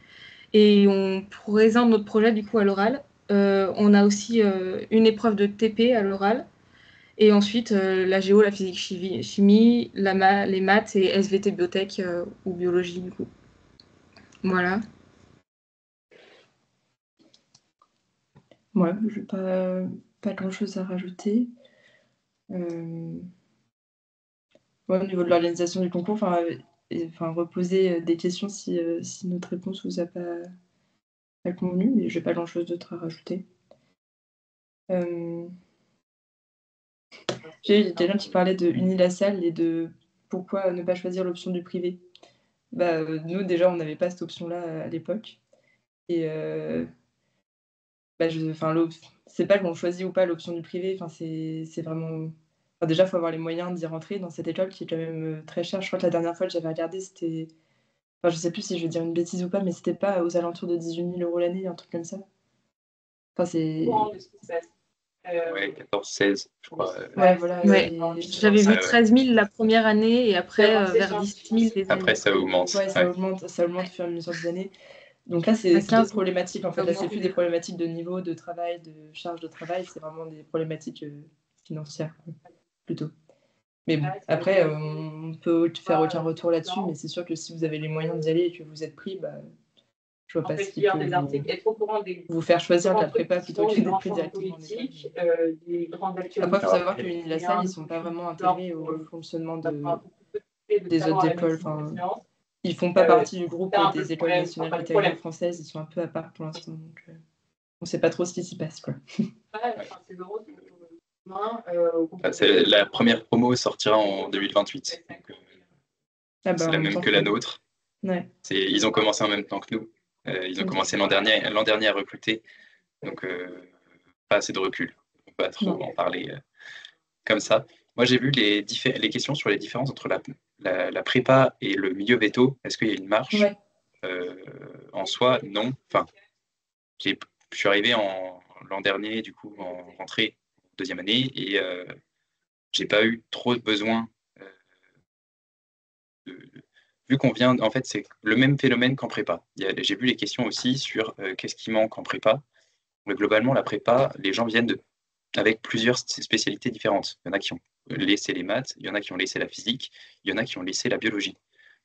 Et on présente notre projet, du coup, à l'oral. On a aussi une épreuve de TP à l'oral. Et ensuite, la géo, la physique, chimie, les maths et SVT biotech ou biologie, du coup. Voilà.
Ouais, je n'ai pas grand-chose à rajouter. Au niveau de l'organisation du concours, reposer des questions si notre réponse vous a pas convenu, mais je n'ai pas grand-chose d'autre à rajouter. J'ai eu quelqu'un qui parlait de Unilassal et de pourquoi ne pas choisir l'option du privé. Nous, déjà, on n'avait pas cette option-là à l'époque. Et c'est pas qu'on choisit ou pas l'option du privé. C'est vraiment... déjà, il faut avoir les moyens d'y rentrer dans cette école qui est quand même très chère. Je crois que la dernière fois que j'avais regardé, c'était... je sais plus si je veux dire une bêtise ou pas, mais c'était pas aux alentours de 18 000 € l'année, un truc comme ça. C'est...
Ouais, 14-16, je crois.
Ouais, voilà.
Ouais. J'avais vu 13 000 la première année et après vers 10 000 les années.
Après, ça augmente.
Ouais, ça augmente au fur et à mesure des années. Donc là,
À
c'est
15,
d'autres problématiques. En fait, là, c'est
augmenter
plus des problématiques de niveau de travail, de charge de travail, c'est vraiment des problématiques financières plutôt. Mais bon, après, on peut faire aucun retour là-dessus, mais c'est sûr que si vous avez les moyens d'y aller et que vous êtes pris, bah, je vois pas ce qui peut vous faire choisir de la prépa plutôt que d'être pris directement en école. Après, il faut savoir que l'UNILASAL, ils ne sont pas vraiment intégrés au fonctionnement des autres écoles. Enfin, ils ne font pas partie du groupe des écoles nationales vétérinaires françaises, ils sont un peu à part pour l'instant. Donc, on ne sait pas trop ce qui s'y passe, quoi.
La première promo sortira en 2028. Donc, c'est la même que la nôtre.
Ouais.
Ils ont commencé en même temps que nous. Ils ont commencé l'an dernier à recruter. Donc, pas assez de recul. On ne peut pas trop en parler comme ça. Moi, j'ai vu les questions sur les différences entre la prépa et le milieu veto. Est-ce qu'il y a une marche? En soi, non. Enfin, je suis arrivé l'an dernier, du coup, en rentrée, deuxième année, et j'ai pas eu trop de besoin. Vu qu'on vient, en fait, c'est le même phénomène qu'en prépa. J'ai vu les questions aussi sur qu'est-ce qui manque en prépa. Mais globalement, la prépa, les gens viennent avec plusieurs spécialités différentes. Il y en a qui ont laissé les maths, il y en a qui ont laissé la physique, il y en a qui ont laissé la biologie.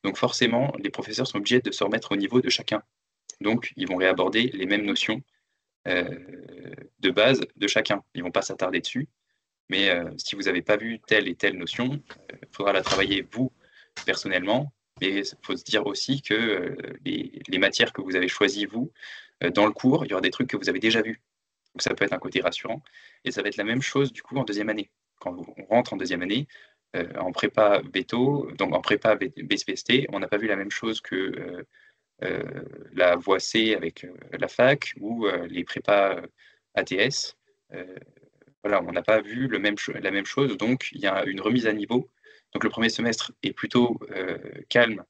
Donc forcément, les professeurs sont obligés de se remettre au niveau de chacun. Donc, ils vont réaborder les mêmes notions de base de chacun. Ils ne vont pas s'attarder dessus. Mais si vous n'avez pas vu telle et telle notion, il faudra la travailler vous, personnellement. Mais il faut se dire aussi que les matières que vous avez choisies, vous, dans le cours, il y aura des trucs que vous avez déjà vus. Donc ça peut être un côté rassurant. Et ça va être la même chose du coup en deuxième année. Quand on rentre en deuxième année, en prépa veto, donc en prépa BSPST, on n'a pas vu la même chose que la voie C avec la fac ou les prépas ATS. Voilà, on n'a pas vu la même chose, donc il y a une remise à niveau. Donc le premier semestre est plutôt calme,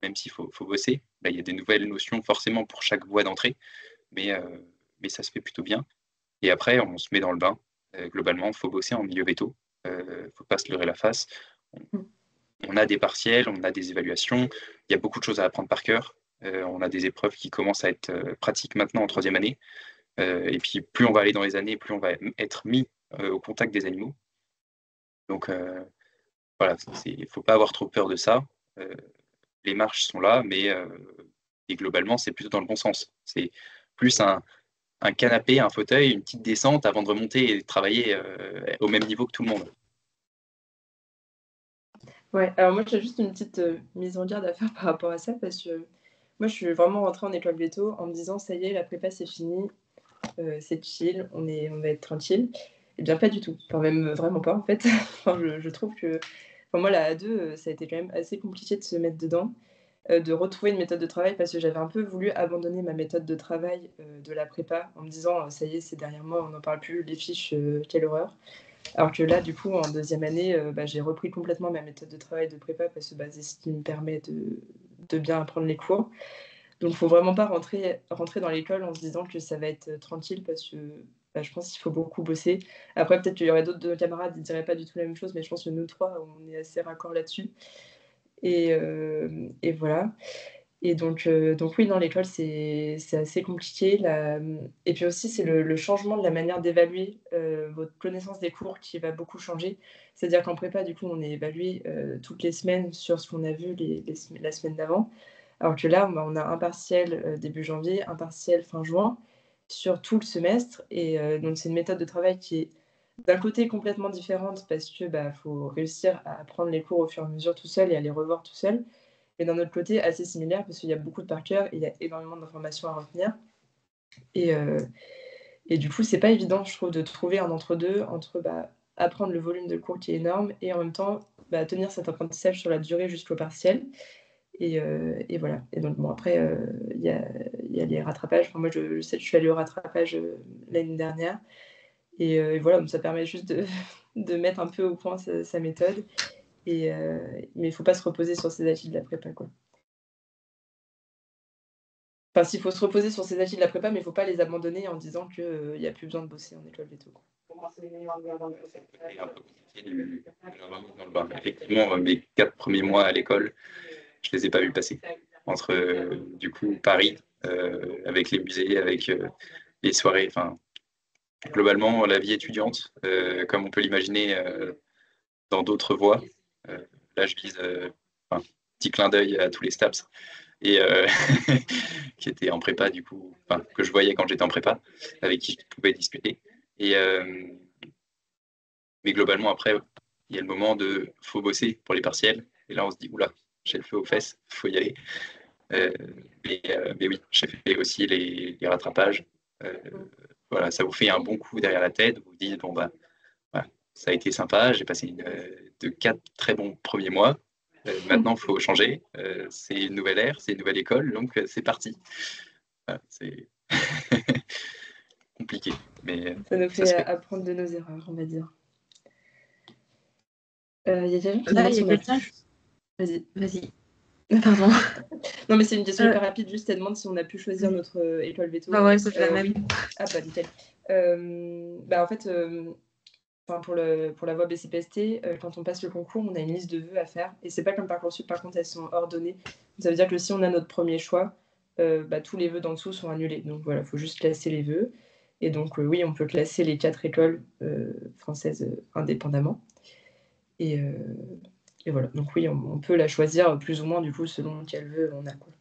même s'il faut bosser. Là, il y a des nouvelles notions forcément pour chaque voie d'entrée, mais ça se fait plutôt bien. Et après, on se met dans le bain. Globalement, il faut bosser en milieu veto. Il ne faut pas se leurrer la face. On a des partiels, on a des évaluations. Il y a beaucoup de choses à apprendre par cœur. On a des épreuves qui commencent à être pratiques maintenant en troisième année. Et puis, plus on va aller dans les années, plus on va être mis au contact des animaux. Donc, voilà, il ne faut pas avoir trop peur de ça. Les marches sont là, mais et globalement, c'est plutôt dans le bon sens. C'est plus un canapé, un fauteuil, une petite descente avant de remonter et de travailler au même niveau que tout le monde.
Ouais, alors moi, j'ai juste une petite mise en garde à faire par rapport à ça, parce que moi, je suis vraiment rentrée en école veto en me disant, ça y est, la prépa, c'est fini, c'est chill, on va être tranquille. Et bien, pas du tout. Enfin, même vraiment pas, en fait. Enfin, je trouve que, enfin, moi, la A2, ça a été quand même assez compliqué de se mettre dedans, de retrouver une méthode de travail, parce que j'avais un peu voulu abandonner ma méthode de travail de la prépa en me disant, ça y est, c'est derrière moi, on n'en parle plus, les fiches, quelle horreur. Alors que là, du coup, en deuxième année, j'ai repris complètement ma méthode de travail de prépa, parce que c'est ce qui me permet de bien apprendre les cours. Donc, il ne faut vraiment pas rentrer dans l'école en se disant que ça va être tranquille, parce que je pense qu'il faut beaucoup bosser. Après, peut-être qu'il y aurait d'autres de nos camarades qui ne diraient pas du tout la même chose, mais je pense que nous trois, on est assez raccord là-dessus. Et voilà. Et donc oui, non, l'école, c'est assez compliqué. Et puis aussi, c'est le changement de la manière d'évaluer votre connaissance des cours qui va beaucoup changer. C'est-à-dire qu'en prépa, du coup, on est évalué toutes les semaines sur ce qu'on a vu la semaine d'avant. Alors que là, on a un partiel début janvier, un partiel fin juin, sur tout le semestre. Et donc, c'est une méthode de travail qui est d'un côté complètement différente, parce que faut réussir à apprendre les cours au fur et à mesure tout seul et à les revoir tout seul. Et d'un autre côté, assez similaire, parce qu'il y a beaucoup de par cœur et il y a énormément d'informations à retenir. Et du coup, c'est pas évident, je trouve, de trouver un entre-deux entre apprendre le volume de cours qui est énorme et en même temps tenir cet apprentissage sur la durée jusqu'au partiel. Et voilà. Et donc, bon, après, il y a les rattrapages. Enfin, moi, je sais que je suis allée au rattrapage l'année dernière. Et voilà, donc ça permet juste de mettre un peu au point sa méthode. Mais il ne faut pas se reposer sur ses acquis de la prépa, quoi. Enfin, s'il faut se reposer sur ses acquis de la prépa, mais il ne faut pas les abandonner en disant qu'il n'y a plus besoin de bosser en école veto, quoi.
Effectivement, mes 4 premiers mois à l'école, je ne les ai pas vus passer. Entre, du coup, Paris, avec les musées, avec les soirées, enfin, globalement, la vie étudiante, comme on peut l'imaginer dans d'autres voies. Là, je vise, petit clin d'œil à tous les STAPS, et qui étaient en prépa, du coup, que je voyais quand j'étais en prépa, avec qui je pouvais discuter. Mais globalement, après, il y a le moment de faut bosser pour les partiels. Et là, on se dit, oula, j'ai le feu aux fesses, il faut y aller. Mais oui, j'ai fait aussi les rattrapages. Voilà, ça vous fait un bon coup derrière la tête. Vous vous dites, bon, bah, voilà, ça a été sympa. J'ai passé de 4 très bons premiers mois. Maintenant, il faut changer. C'est une nouvelle ère, c'est une nouvelle école, donc c'est parti. Voilà, c'est compliqué. Mais
Ça nous
ça
fait
se fait.
apprendre de nos erreurs, on va dire. Il y a quelqu'un qui
Là,
demande
il y
si
a
on a
quelqu'un.
pu... Vas-y.
Vas-y. Pardon.
Non, mais c'est une question hyper rapide. Juste, elle demande si on a pu choisir notre école veto.
Bah ouais, c'est la même.
Oui. Ah bah nickel. En fait, pour la voie BCPST, quand on passe le concours, on a une liste de vœux à faire. Et c'est pas comme Parcoursup, par contre, elles sont ordonnées. Ça veut dire que si on a notre premier choix, tous les vœux d'en dessous sont annulés. Donc voilà, il faut juste classer les vœux. Et donc oui, on peut classer les 4 écoles françaises indépendamment. Et voilà, donc oui, on peut la choisir plus ou moins du coup selon quel vœu on a, quoi.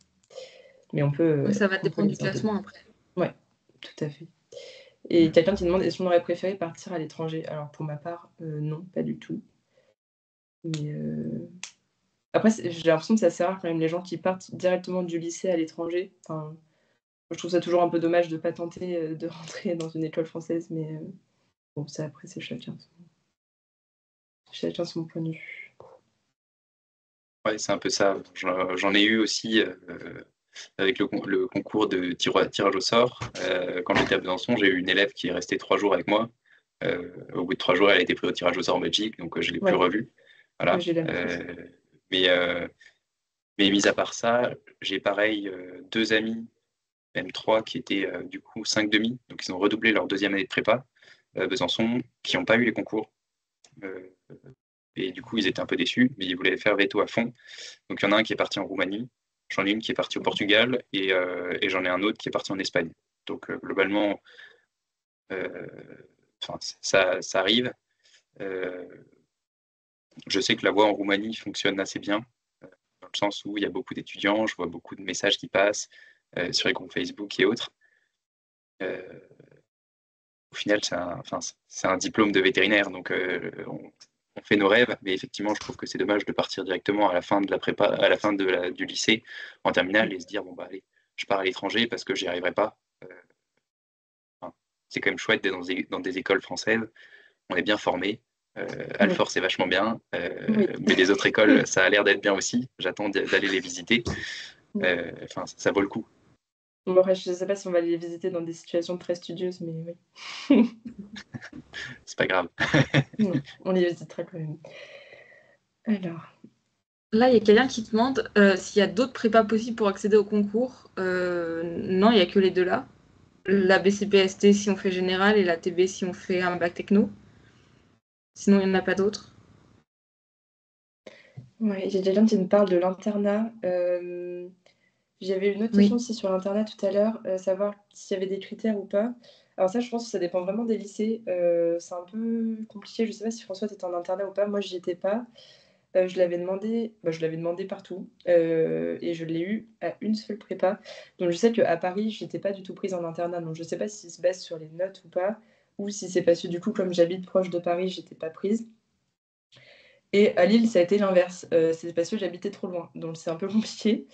Mais on peut.
Ça va dépendre du classement après.
Ouais, tout à fait. Et quelqu'un qui demande est-ce qu'on aurait préféré partir à l'étranger? Alors pour ma part, non, pas du tout. Mais après, j'ai l'impression que c'est assez rare quand même les gens qui partent directement du lycée à l'étranger. Enfin, je trouve ça toujours un peu dommage de ne pas tenter de rentrer dans une école française, mais bon, ça après c'est chacun son point de vue.
Ouais, c'est un peu ça. J'en ai eu aussi avec le concours de tirage au sort. Quand j'étais à Besançon, j'ai eu une élève qui est restée 3 jours avec moi. Au bout de 3 jours, elle a été prise au tirage au sort en Belgique, donc je ne l'ai plus revue. Voilà.
J'ai la même chose.
Mais mis à part ça, j'ai pareil 2 amis, même 3, qui étaient du coup 5 demi, donc ils ont redoublé leur 2e année de prépa à Besançon, qui n'ont pas eu les concours. Et du coup, ils étaient un peu déçus, mais ils voulaient faire veto à fond. Donc, il y en a un qui est parti en Roumanie, j'en ai une qui est partie au Portugal, et j'en ai un autre qui est parti en Espagne. Donc, globalement, ça arrive. Je sais que la voie en Roumanie fonctionne assez bien, dans le sens où il y a beaucoup d'étudiants, je vois beaucoup de messages qui passent sur les groupes Facebook et autres. Au final, c'est un diplôme de vétérinaire, donc on fait nos rêves, mais effectivement, je trouve que c'est dommage de partir directement à la fin de la prépa, à la fin du lycée, en terminale, et se dire bon bah allez, je pars à l'étranger parce que j'y arriverai pas. C'est quand même chouette d'être dans des écoles françaises, on est bien formés. Alfort, c'est vachement bien, mais les autres écoles, ça a l'air d'être bien aussi. J'attends d'aller les visiter. Ça vaut le coup.
Bon, après, je ne sais pas si on va les visiter dans des situations très studieuses, mais oui.
C'est pas grave.
Non, on les visitera quand même. Alors.
Là, il y a quelqu'un qui demande s'il y a d'autres prépas possibles pour accéder au concours. Non, il n'y a que les deux là. La BCPST si on fait général et la TB si on fait un bac techno. Sinon, il n'y en a pas d'autres.
Ouais, j'ai quelqu'un qui me parle de l'internat. J'avais une autre question aussi sur l'internat tout à l'heure, savoir s'il y avait des critères ou pas. Alors ça, je pense que ça dépend vraiment des lycées. C'est un peu compliqué. Je ne sais pas si François, tu étais en internat ou pas. Moi, je n'y étais pas. Je l'avais demandé partout et je l'ai eu à une seule prépa. Donc je sais qu'à Paris, je n'étais pas du tout prise en internat. Donc je ne sais pas s'il se base sur les notes ou pas, ou si c'est parce que du coup, comme j'habite proche de Paris, j'étais pas prise. Et à Lille, ça a été l'inverse. C'est parce que j'habitais trop loin. Donc c'est un peu compliqué.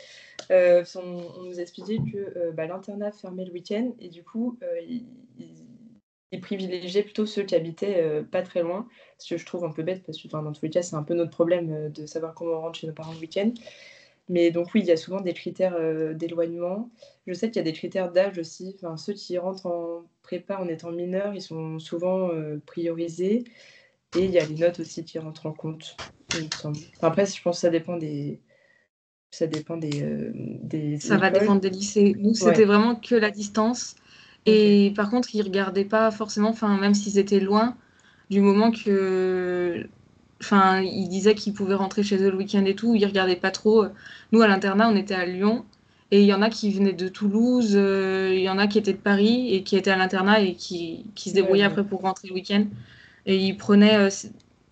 On nous a expliqué que l'internat fermait le week-end et du coup, ils privilégiaient plutôt ceux qui habitaient pas très loin. Ce que je trouve un peu bête parce que dans tous les cas, c'est un peu notre problème de savoir comment on rentre chez nos parents le week-end. Mais donc oui, il y a souvent des critères d'éloignement. Je sais qu'il y a des critères d'âge aussi. Enfin, ceux qui rentrent en prépa en étant mineurs, ils sont souvent priorisés. Et il y a les notes aussi qui rentrent en compte, il me semble. Enfin, après, je pense que ça dépend des
Ça va
écoles.
dépendre des lycées. Nous, c'était vraiment que la distance. Et par contre, ils ne regardaient pas forcément, même s'ils étaient loin, du moment que... ils disaient qu'ils pouvaient rentrer chez eux le week-end et tout, ils ne regardaient pas trop. Nous, à l'internat, on était à Lyon. Et il y en a qui venaient de Toulouse, il y en a qui étaient de Paris et qui étaient à l'internat et qui se débrouillaient après pour rentrer le week-end. Et ils prenaient.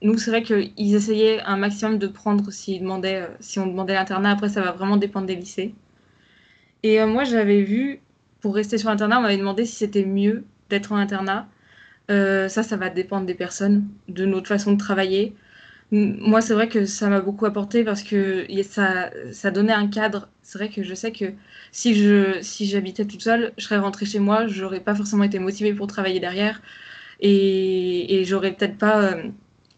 Nous, c'est vrai qu'ils essayaient un maximum de prendre si on demandait l'internat. Après, ça va vraiment dépendre des lycées. Et moi, j'avais vu, pour rester sur l'internat, on m'avait demandé si c'était mieux d'être en internat. Ça va dépendre des personnes, de notre façon de travailler. Moi, c'est vrai que ça m'a beaucoup apporté parce que ça donnait un cadre. C'est vrai que je sais que si j'habitais toute seule, je serais rentrée chez moi, j'aurais pas forcément été motivée pour travailler derrière et j'aurais peut-être pas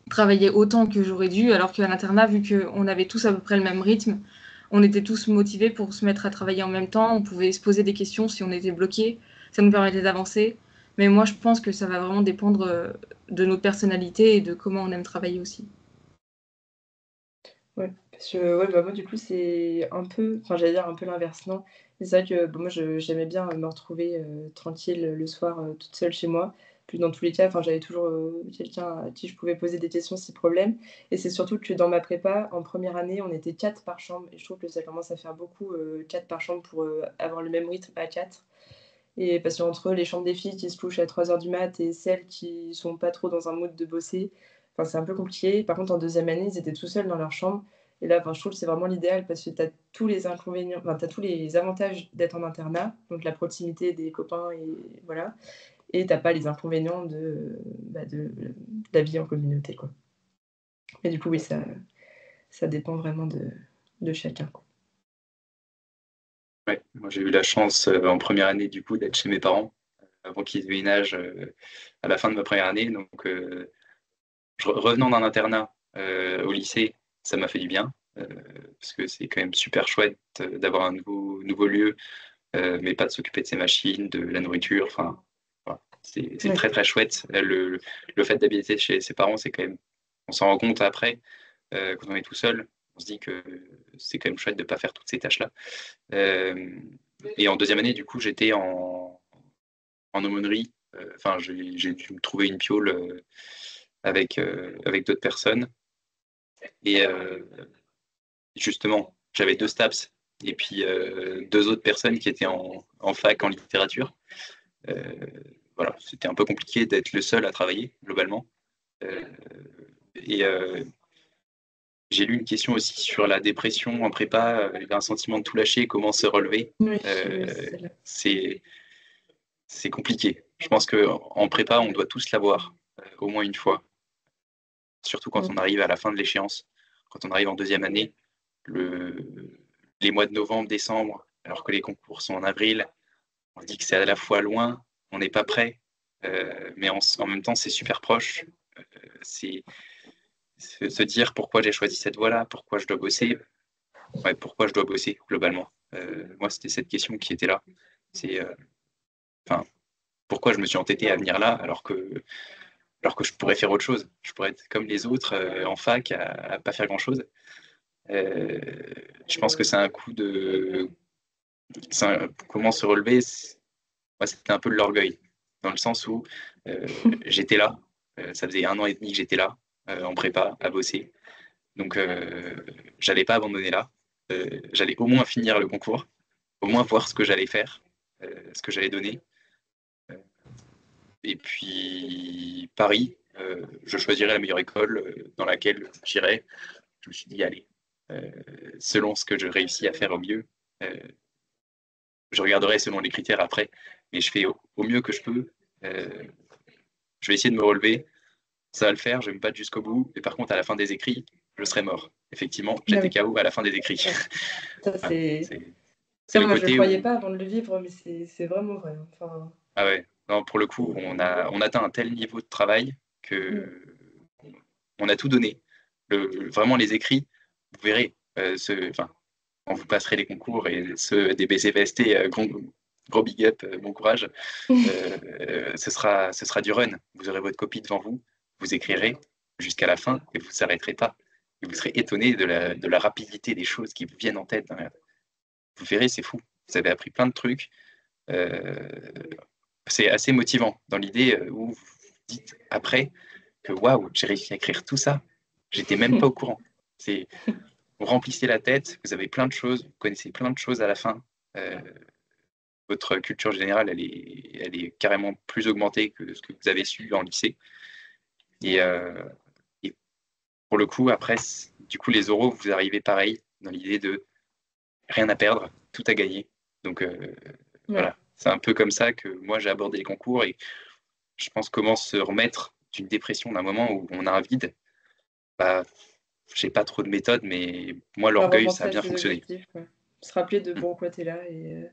travaillé autant que j'aurais dû, alors qu'à l'internat, vu qu'on avait tous à peu près le même rythme, on était tous motivés pour se mettre à travailler en même temps, on pouvait se poser des questions si on était bloqué, ça nous permettait d'avancer. Mais moi, je pense que ça va vraiment dépendre de notre personnalité et de comment on aime travailler aussi.
Ouais, parce que ouais, bah, moi, du coup, c'est un peu enfin, j'allais dire un peu l'inverse, non. Mais c'est vrai que, bah, moi, j'aimais bien, me retrouver, tranquille, le soir, toute seule chez moi. Puis dans tous les cas, enfin, j'avais toujours, quelqu'un à qui je pouvais poser des questions si problème. Et c'est surtout que dans ma prépa, en première année, on était 4 par chambre et je trouve que ça commence à faire beaucoup, 4 par chambre pour, avoir le même rythme à 4. Et parce qu'entre les chambres des filles qui se couchent à 3 heures du mat et celles qui sont pas trop dans un mood de bosser, enfin, c'est un peu compliqué. Par contre, en deuxième année, ils étaient tout seuls dans leur chambre et là, enfin, je trouve que c'est vraiment l'idéal parce que tu as tous les inconvénients enfin, tu as tous les avantages d'être en internat, donc la proximité des copains et voilà et tu as pas les inconvénients de la vie en communauté, quoi. Mais du coup, oui, ça dépend vraiment de chacun, quoi.
Ouais, moi j'ai eu la chance en première année du coup d'être chez mes parents avant qu'ils déménagent à la fin de ma première année. Donc revenant d'un internat au lycée, ça m'a fait du bien parce que c'est quand même super chouette d'avoir un nouveau lieu, mais pas de s'occuper de ses machines, de la nourriture. Enfin, voilà. C'est
Ouais.
très très chouette. Le fait d'habiter chez ses parents, c'est quand même, on s'en rend compte après quand on est tout seul. On se dit que c'est quand même chouette de ne pas faire toutes ces tâches-là. Euh, et en deuxième année, du coup, j'étais en aumônerie. Enfin, j'ai dû me trouver une piole avec d'autres personnes. Et justement, j'avais deux STAPS et puis deux autres personnes qui étaient en fac en littérature. Euh, voilà, c'était un peu compliqué d'être le seul à travailler, globalement. Euh, et j'ai lu une question aussi sur la dépression en prépa, un sentiment de tout lâcher, comment se relever.
Oui,
Euh,
oui, c'est celle-là.
c'est compliqué. Je pense qu'en prépa, on doit tous l'avoir, au moins une fois. Surtout quand
Mmh.
on arrive à la fin de l'échéance, quand on arrive en deuxième année, le, les mois de novembre, décembre, alors que les concours sont en avril, on se dit que c'est à la fois loin, on n'est pas prêt, mais en même temps, c'est super proche. C'est se dire pourquoi j'ai choisi cette voie-là, pourquoi je dois bosser, ouais, pourquoi je dois bosser globalement. Moi, c'était cette question qui était là. C'est, enfin, pourquoi je me suis entêté à venir là alors que je pourrais faire autre chose. Je pourrais être comme les autres en fac à pas faire grand-chose. Euh, je pense que c'est un coup de... comment se relever, moi, c'était un peu de l'orgueil, dans le sens où j'étais là, ça faisait 1 an et demi que j'étais là, en prépa, à bosser. Donc, j'allais pas abandonner là. J'allais au moins finir le concours, au moins voir ce que j'allais faire, ce que j'allais donner. Et puis, Paris, je choisirais la meilleure école dans laquelle j'irais. Je me suis dit, allez, euh, selon ce que je réussis à faire au mieux, euh, je regarderai selon les critères après, mais je fais au mieux que je peux. Euh, je vais essayer de me relever, ça va le faire, je vais me battre jusqu'au bout, et par contre, à la fin des écrits, je serai mort. Effectivement,
Ah
j'étais
oui,
KO à la fin des écrits.
ouais. Ça,
Voilà,
c'est
c'est
ça,
le
moi, je le
côté
croyais
où,
pas avant de le vivre, mais c'est vraiment vrai, hein. Enfin,
ah ouais, non, pour le coup, on atteint un tel niveau de travail
mmh.
que on a tout donné. Vraiment, les écrits, vous verrez, enfin, quand vous passerez les concours et ceux des BCPST, gros big up, bon courage. Ce sera du run. Vous aurez votre copie devant vous, vous écrirez jusqu'à la fin et vous ne s'arrêterez pas. Et vous serez étonné de la rapidité des choses qui vous viennent en tête. Vous verrez, c'est fou. Vous avez appris plein de trucs. Euh, c'est assez motivant dans l'idée où vous dites après que waouh, j'ai réussi à écrire tout ça. J'étais même pas au courant. C'est, vous remplissez la tête, vous avez plein de choses, vous connaissez plein de choses à la fin. votre culture générale, elle est carrément plus augmentée que ce que vous avez su en lycée. Et pour le coup, après, du coup, les oraux, vous arrivez pareil, dans l'idée de rien à perdre, tout à gagner. Donc voilà, c'est un peu comme ça que moi j'ai abordé les concours, et je pense comment se remettre d'une dépression d'un moment où on a un vide. Bah, j'ai pas trop de méthode, mais moi l'orgueil, ça a bien fonctionné.
Se rappeler de pourquoi tu es là. Et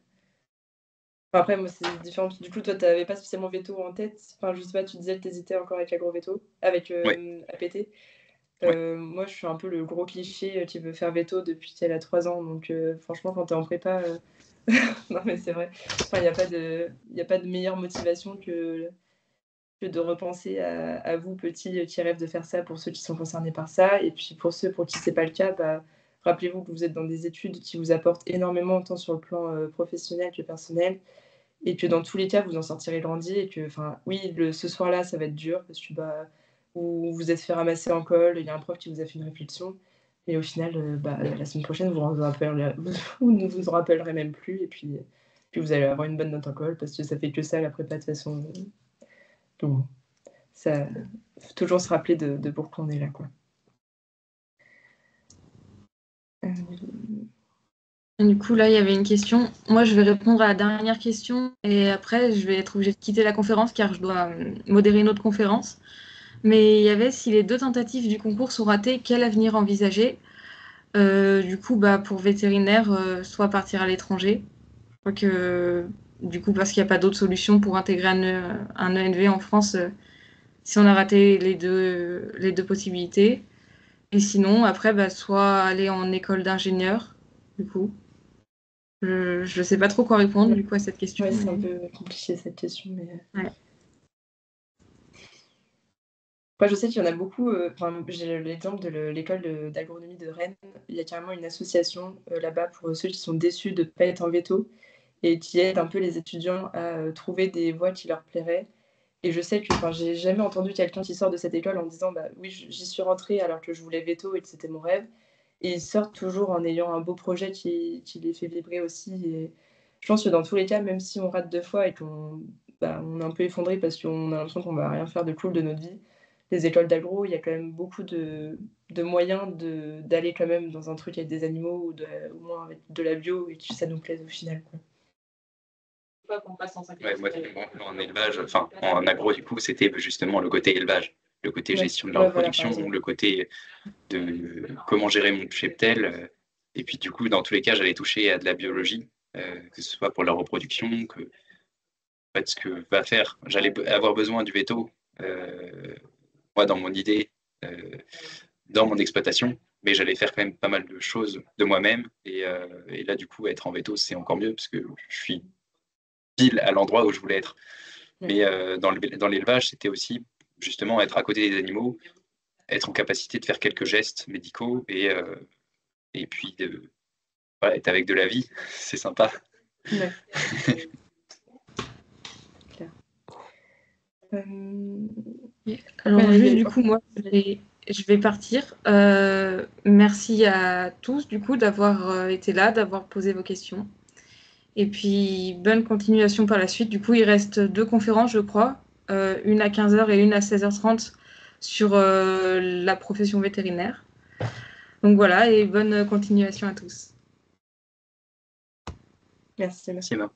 après, moi, c'est différent. Du coup, toi, tu n'avais pas spécialement veto en tête. Enfin, je sais pas, tu disais que tu hésitais encore avec l'agro-veto, avec APT. Moi, je suis un peu le gros cliché qui veut faire veto depuis qu'elle a 3 ans. Donc, franchement, quand tu es en prépa, non, mais c'est vrai. Enfin, il n'y a pas de meilleure motivation que de repenser à vous, petits, qui rêvent de faire ça, pour ceux qui sont concernés par ça. Et puis, pour ceux pour qui c'est pas le cas, bah, rappelez-vous que vous êtes dans des études qui vous apportent énormément, tant sur le plan professionnel que personnel, et que dans tous les cas, vous en sortirez grandi. Et que, oui, ce soir-là, ça va être dur, parce que vous vous êtes fait ramasser en colle, il y a un prof qui vous a fait une réflexion, et au final, la semaine prochaine, vous ne vous en rappellerez même plus, et puis vous allez avoir une bonne note en colle, parce que ça fait que ça, la prépa, de toute façon. Donc, ça faut toujours se rappeler de pourquoi on est là, quoi.
Du coup, là, il y avait une question. Moi, je vais répondre à la dernière question et après, je vais être obligée de quitter la conférence car je dois modérer une autre conférence. Mais il y avait, si les 2 tentatives du concours sont ratées, quel avenir envisager? Du coup, pour vétérinaire, soit partir à l'étranger. Je crois que, du coup, parce qu'il n'y a pas d'autre solution pour intégrer un ENV en France, si on a raté les deux possibilités. Et sinon, après, soit aller en école d'ingénieur, du coup. Je ne sais pas trop quoi répondre du coup à cette question.
Ouais, c'est un peu compliqué cette question, mais
Ouais.
Moi, je sais qu'il y en a beaucoup. J'ai l'exemple de l'école d'agronomie de Rennes. Il y a carrément une association là-bas pour ceux qui sont déçus de ne pas être en veto, et qui aide un peu les étudiants à trouver des voies qui leur plairaient. Et je sais que j'ai jamais entendu quelqu'un qui sort de cette école en disant oui, j'y suis rentrée alors que je voulais veto et que c'était mon rêve. Et ils sortent toujours en ayant un beau projet qui les fait vibrer aussi. Et je pense que dans tous les cas, même si on rate 2 fois et qu'on on est un peu effondré parce qu'on a l'impression qu'on va rien faire de cool de notre vie, les écoles d'agro, il y a quand même beaucoup de moyens d'aller quand même dans un truc avec des animaux, ou au moins avec de la bio, et que ça nous plaise au final, quoi.
Ouais, moi, en élevage, enfin en agro, du coup, c'était justement le côté élevage, le côté gestion de la reproduction,
voilà,
le côté de comment gérer mon cheptel. Et puis, du coup, dans tous les cas, j'allais toucher à de la biologie, que ce soit pour la reproduction, que en fait, ce que va faire, j'allais avoir besoin du veto, moi, dans mon idée, dans mon exploitation, mais j'allais faire quand même pas mal de choses de moi-même. Et là, du coup, être en veto, c'est encore mieux, parce que je suis pile à l'endroit où je voulais être. Mais dans l'élevage, c'était aussi justement être à côté des animaux, être en capacité de faire quelques gestes médicaux, et puis être avec de la vie. C'est sympa.
Ouais.
Alors juste du coup, moi, je vais partir. Merci à tous du coup d'avoir été là, d'avoir posé vos questions. Et puis, bonne continuation par la suite. Du coup, il reste 2 conférences, je crois, une à 15h et une à 16h30 sur la profession vétérinaire. Donc voilà, et bonne continuation à tous.
Merci.
Emma.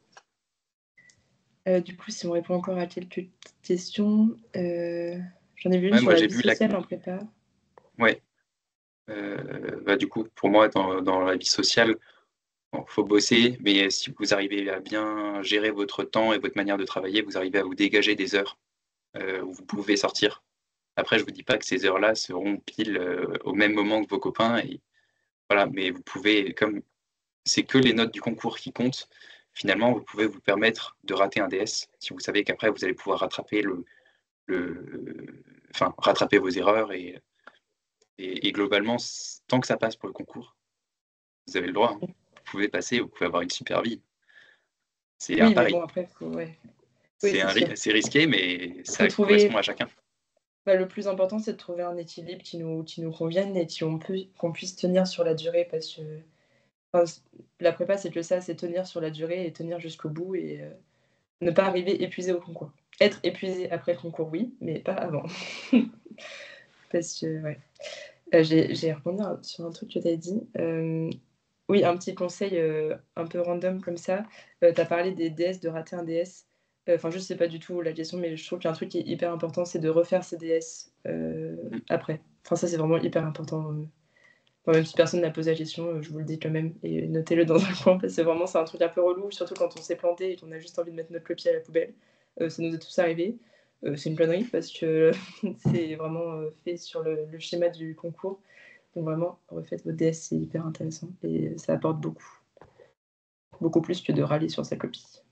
Du coup, si on répond encore à quelques questions, j'en ai vu une sur
moi,
la
j'ai
vie
vu
sociale en prépa.
Ouais. Du coup, pour moi, dans la vie sociale, il faut bosser, mais si vous arrivez à bien gérer votre temps et votre manière de travailler, vous arrivez à vous dégager des heures où vous pouvez sortir. Après, je ne vous dis pas que ces heures-là seront pile au même moment que vos copains. Et voilà, mais vous pouvez, comme c'est que les notes du concours qui comptent, finalement, vous pouvez vous permettre de rater un DS si vous savez qu'après, vous allez pouvoir rattraper rattraper vos erreurs. Et globalement, tant que ça passe pour le concours, vous avez le droit. Vous pouvez passer, vous pouvez avoir une super vie. C'est un pari.
Mais bon, après,
C'est risqué, mais ça
trouver...
correspond à chacun.
le plus important, c'est de trouver un équilibre qui nous convienne et qu'on puisse tenir sur la durée, parce que enfin, la prépa, c'est que ça, c'est tenir sur la durée et tenir jusqu'au bout et ne pas arriver épuisé au concours. Être épuisé après le concours, oui, mais pas avant. Parce que, ouais. J'ai rebondi sur un truc que tu as dit. Oui, un petit conseil, un peu random comme ça. Tu as parlé des DS, de rater un DS. Enfin, je sais pas du tout la question, mais je trouve qu'il y a un truc qui est hyper important, c'est de refaire ses DS, après. Enfin, ça, c'est vraiment hyper important, enfin, même si personne n'a posé la question, je vous le dis quand même et notez-le dans un coin parce que vraiment, c'est un truc un peu relou, surtout quand on s'est planté et qu'on a juste envie de mettre notre copie à la poubelle. Ça nous est tous arrivé. C'est une connerie parce que c'est vraiment, fait sur le schéma du concours. Donc vraiment, refaites votre DS, c'est hyper intéressant et ça apporte beaucoup. Beaucoup plus que de râler sur sa copie.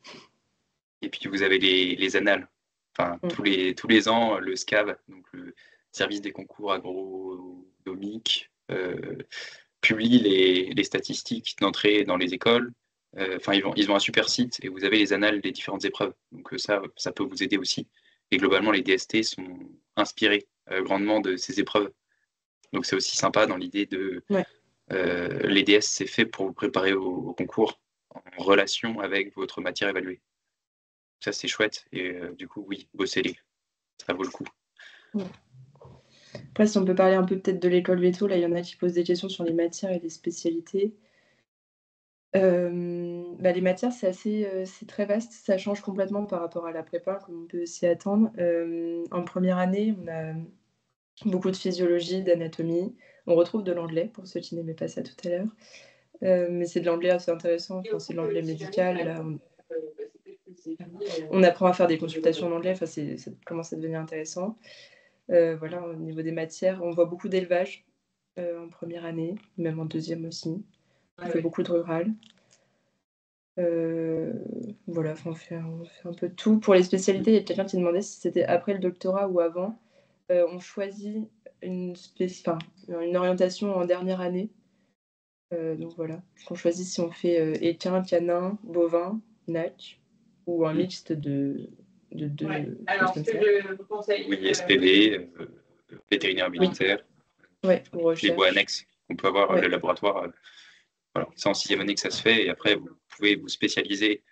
Et puis vous avez les annales. Enfin, tous les ans, le SCAV, donc le service des concours agronomiques, publie les statistiques d'entrée dans les écoles. Enfin, ils ont un super site et vous avez les annales des différentes épreuves. Donc ça peut vous aider aussi. Et globalement, les DST sont inspirés grandement de ces épreuves. Donc c'est aussi sympa dans l'idée de...
Ouais.
Les DS, c'est fait pour vous préparer au concours en relation avec votre matière évaluée. Ça, c'est chouette. Et du coup, oui, bossez-les. Ça vaut le coup.
Ouais. Après, si on peut parler un peu peut-être de l'école Veto, là, il y en a qui posent des questions sur les matières et les spécialités. Les matières, c'est très vaste. Ça change complètement par rapport à la prépa, comme on peut s'y attendre. En première année, on a beaucoup de physiologie, d'anatomie. On retrouve de l'anglais, pour ceux qui n'aimaient pas ça tout à l'heure. Mais c'est de l'anglais assez intéressant. Enfin, c'est de l'anglais médical. Là, on apprend à faire des consultations en anglais. Enfin, ça commence à devenir intéressant. Voilà, au niveau des matières, on voit beaucoup d'élevage en première année, même en deuxième aussi. On fait beaucoup de rural. Voilà, on fait un peu de tout. Pour les spécialités, il y a quelqu'un qui demandait si c'était après le doctorat ou avant. On choisit une orientation en dernière année. Donc voilà, on choisit si on fait équin, canin, bovin, nac, ou un mixte de deux choses comme ça.
Oui, SPV, vétérinaire militaire.
Ouais, ou
Les
recherche.
voies annexes qu'on peut avoir,
Ouais.
le laboratoire. Voilà. C'est en 6e année que ça se fait. Et après, vous pouvez vous spécialiser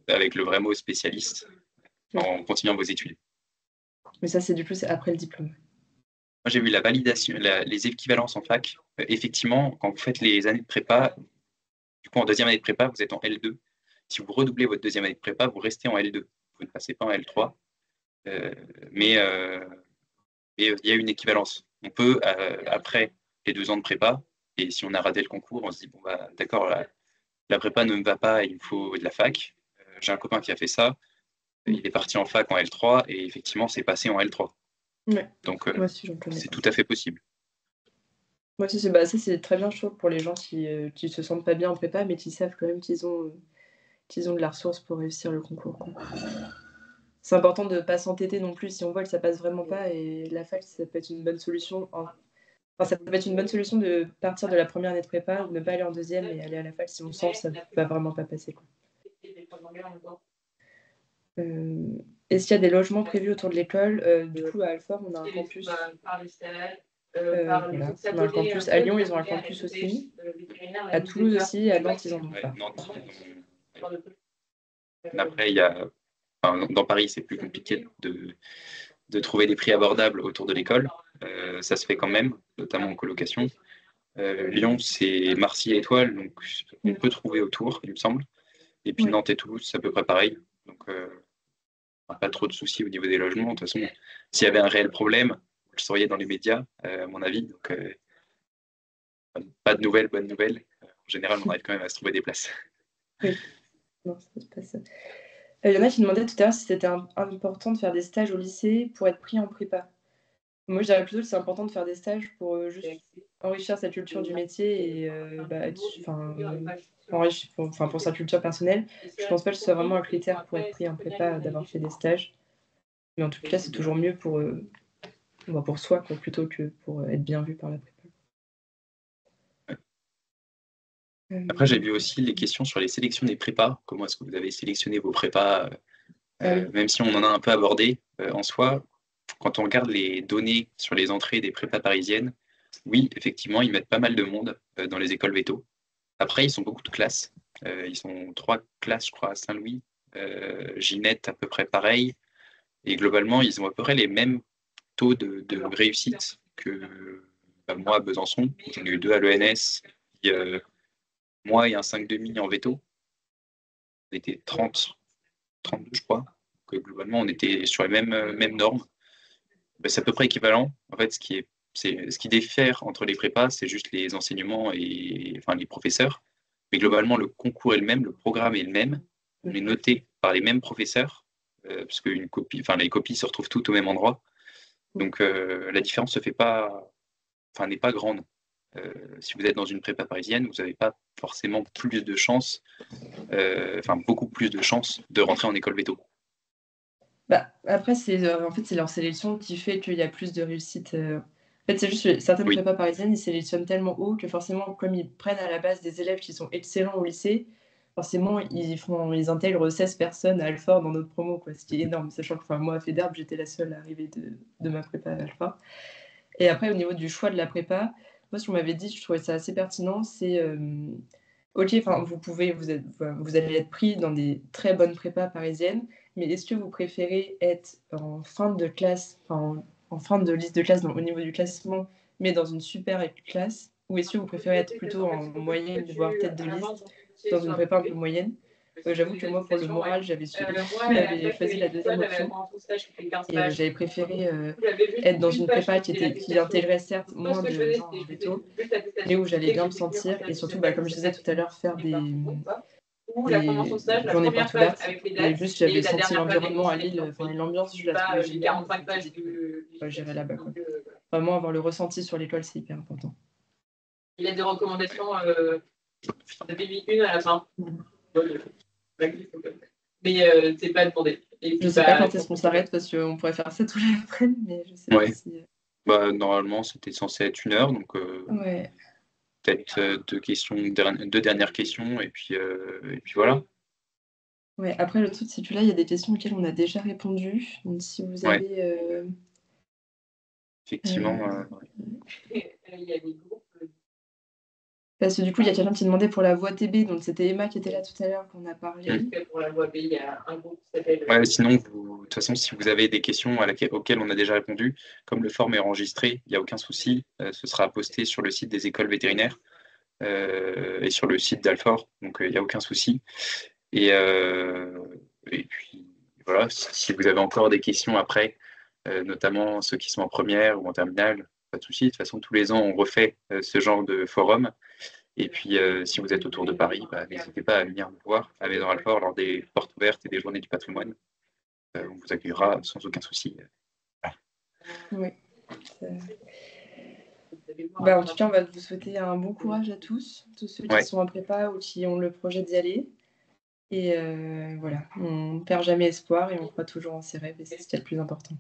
avec le vrai mot spécialiste en continuant vos études.
Mais ça, c'est après le diplôme.
Moi, j'ai vu la validation, les équivalences en fac. Effectivement, quand vous faites les années de prépa, du coup, en deuxième année de prépa, vous êtes en L2. Si vous redoublez votre deuxième année de prépa, vous restez en L2. Vous ne passez pas en L3. Mais il y a une équivalence. On peut, après les 2 ans de prépa, et si on a raté le concours, on se dit, bon, bah, d'accord, la prépa ne me va pas, il me faut de la fac. J'ai un copain qui a fait ça. Il est parti en fac en L3 et effectivement, c'est passé en L3.
Ouais.
Donc,
Moi aussi, j'en connais.
c'est tout à fait possible.
Moi aussi, ça, c'est très bien, je trouve, pour les gens qui se sentent pas bien en prépa, mais qui savent quand même qu'ils ont de la ressource pour réussir le concours, quoi. C'est important de pas s'entêter non plus si on voit que ça passe vraiment pas et la fac, ça peut être une bonne solution. Ça peut être une bonne solution de partir de la première année de prépa, de ne pas aller en deuxième et aller à la fac si on sent que ça va vraiment pas passer, quoi. Est-ce qu'il y a des logements prévus autour de l'école? Du coup, à Alfort, on a un campus. Voilà. On a un campus à Lyon, ils ont un campus aussi. À Toulouse aussi, à Nantes, ils en ont pas.
Nantes, après, dans Paris, c'est plus compliqué de trouver des prix abordables autour de l'école. Ça se fait quand même, notamment en colocation. Lyon, c'est Marcy et Étoile, donc on peut trouver autour, il me semble. Et puis Nantes et Toulouse, c'est à peu près pareil. Donc, pas trop de soucis au niveau des logements. De toute façon, s'il y avait un réel problème, vous le sauriez dans les médias, à mon avis. Donc, pas de nouvelles, bonnes nouvelles. En général, on arrive quand même à se trouver des places.
Oui, non, ça se passe. Il y en a qui demandaient tout à l'heure si c'était important de faire des stages au lycée pour être pris en prépa. Moi, je dirais plutôt que c'est important de faire des stages pour juste enrichir sa culture du métier et pour sa culture personnelle. Je pense pas que ce soit vraiment un critère pour être pris en prépa d'avoir fait des stages. Mais en tout cas, c'est toujours mieux pour soi, quoi, plutôt que pour être bien vu par la prépa.
Après, j'ai vu aussi les questions sur les sélections des prépas. Comment est-ce que vous avez sélectionné vos prépas même si on en a un peu abordé en soi, quand on regarde les données sur les entrées des prépas parisiennes, oui, effectivement, ils mettent pas mal de monde dans les écoles Veto. Après, ils sont beaucoup de classes. Ils sont 3 classes, je crois, à Saint-Louis. Ginette, à peu près pareil. Et globalement, ils ont à peu près les mêmes taux de réussite que moi à Besançon. J'en ai eu 2 à l'ENS. Puis, moi et un 5,5 en veto. On était 32, je crois. Donc, globalement, on était sur les mêmes normes. Ben, c'est à peu près équivalent. En fait, ce qui diffère entre les prépas, c'est juste les enseignements et enfin, les professeurs. Mais globalement, le concours est le même, le programme est le même. On est noté par les mêmes professeurs, parce que les copies se retrouvent toutes au même endroit. Donc la différence n'est pas grande. Si vous êtes dans une prépa parisienne, vous n'avez pas forcément plus de chances, beaucoup plus de chances de rentrer en école veto.
Bah, après, en fait, c'est leur sélection qui fait qu'il y a plus de réussite. En fait, c'est juste que certaines
Oui.
prépas parisiennes, ils sélectionnent tellement haut que forcément, comme ils prennent à la base des élèves qui sont excellents au lycée, forcément, ils intègrent 16 personnes à Alfort dans notre promo, quoi, ce qui est énorme, sachant que moi, à FEDERB, j'étais la seule arrivée de ma prépa à Alfort. Et après, au niveau du choix de la prépa, moi, ce qu'on m'avait dit, je trouvais ça assez pertinent, c'est OK, vous allez être pris dans des très bonnes prépas parisiennes, mais est-ce que vous préférez être en fin de classe, en fin de liste de classe, au niveau du classement, mais dans une super classe, ou est-ce que vous préférez être plutôt en moyenne, voire tête de liste, dans une prépa un peu moyenne? J'avoue que moi, pour le moral, j'avais choisi la deuxième option. Et j'avais préféré être dans une prépa qui intégrait certes moins de gens en veto, mais où j'allais bien me sentir. Et surtout, comme je disais tout à l'heure, faire des journées portes ouvertes. Et juste, j'avais senti l'environnement à Lille, l'ambiance, je la trouvais géniale. J'irai là-bas, quoi. Vraiment, avoir le ressenti sur l'école, c'est hyper important.
Il y a des recommandations de BB1 à la fin. Mais c'est pas demandé.
Je ne sais pas quand est-ce qu'on s'arrête parce qu'on pourrait faire ça tous les après, mais je sais pas si.
Normalement, c'était censé être 1 heure, donc
Ouais.
peut-être 2 dernières questions, et puis voilà.
Ouais, après, le truc, c'est que là, il y a des questions auxquelles on a déjà répondu. Donc, si vous avez.
Effectivement.
Il y a des groupes.
Parce que du coup, il y a quelqu'un qui demandait pour la voie TB, donc c'était Emma qui était là tout à l'heure qu'on a parlé.
Pour la voie B, il y a un groupe qui s'appelle.
Ouais, sinon, de toute façon, si vous avez des questions auxquelles on a déjà répondu, comme le form est enregistré, il n'y a aucun souci. Ce sera posté sur le site des écoles vétérinaires et sur le site d'Alfort, donc il n'y a aucun souci. Et puis voilà, si vous avez encore des questions après, notamment ceux qui sont en première ou en terminale, pas de souci. De toute façon, tous les ans, on refait ce genre de forum. Et puis, si vous êtes autour de Paris, n'hésitez pas à venir nous voir à Maison Alfort lors des portes ouvertes et des journées du patrimoine. On vous accueillera sans aucun souci.
Oui. En tout cas, on va vous souhaiter un bon courage à tous ceux qui sont en prépa ou qui ont le projet d'y aller. Et voilà, on ne perd jamais espoir et on croit toujours en ses rêves et c'est ce qui est le plus important.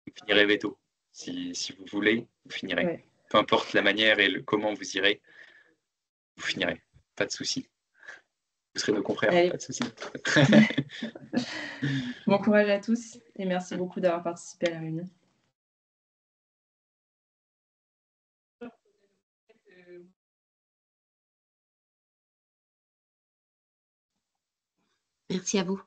Vous finirez veto. Si vous voulez, vous finirez.
Ouais.
Peu importe la manière et comment vous irez, vous finirez. Pas de souci. Vous serez nos confrères,
Allez.
pas de souci.
Bon courage à tous et merci beaucoup d'avoir participé à la réunion.
Merci à vous.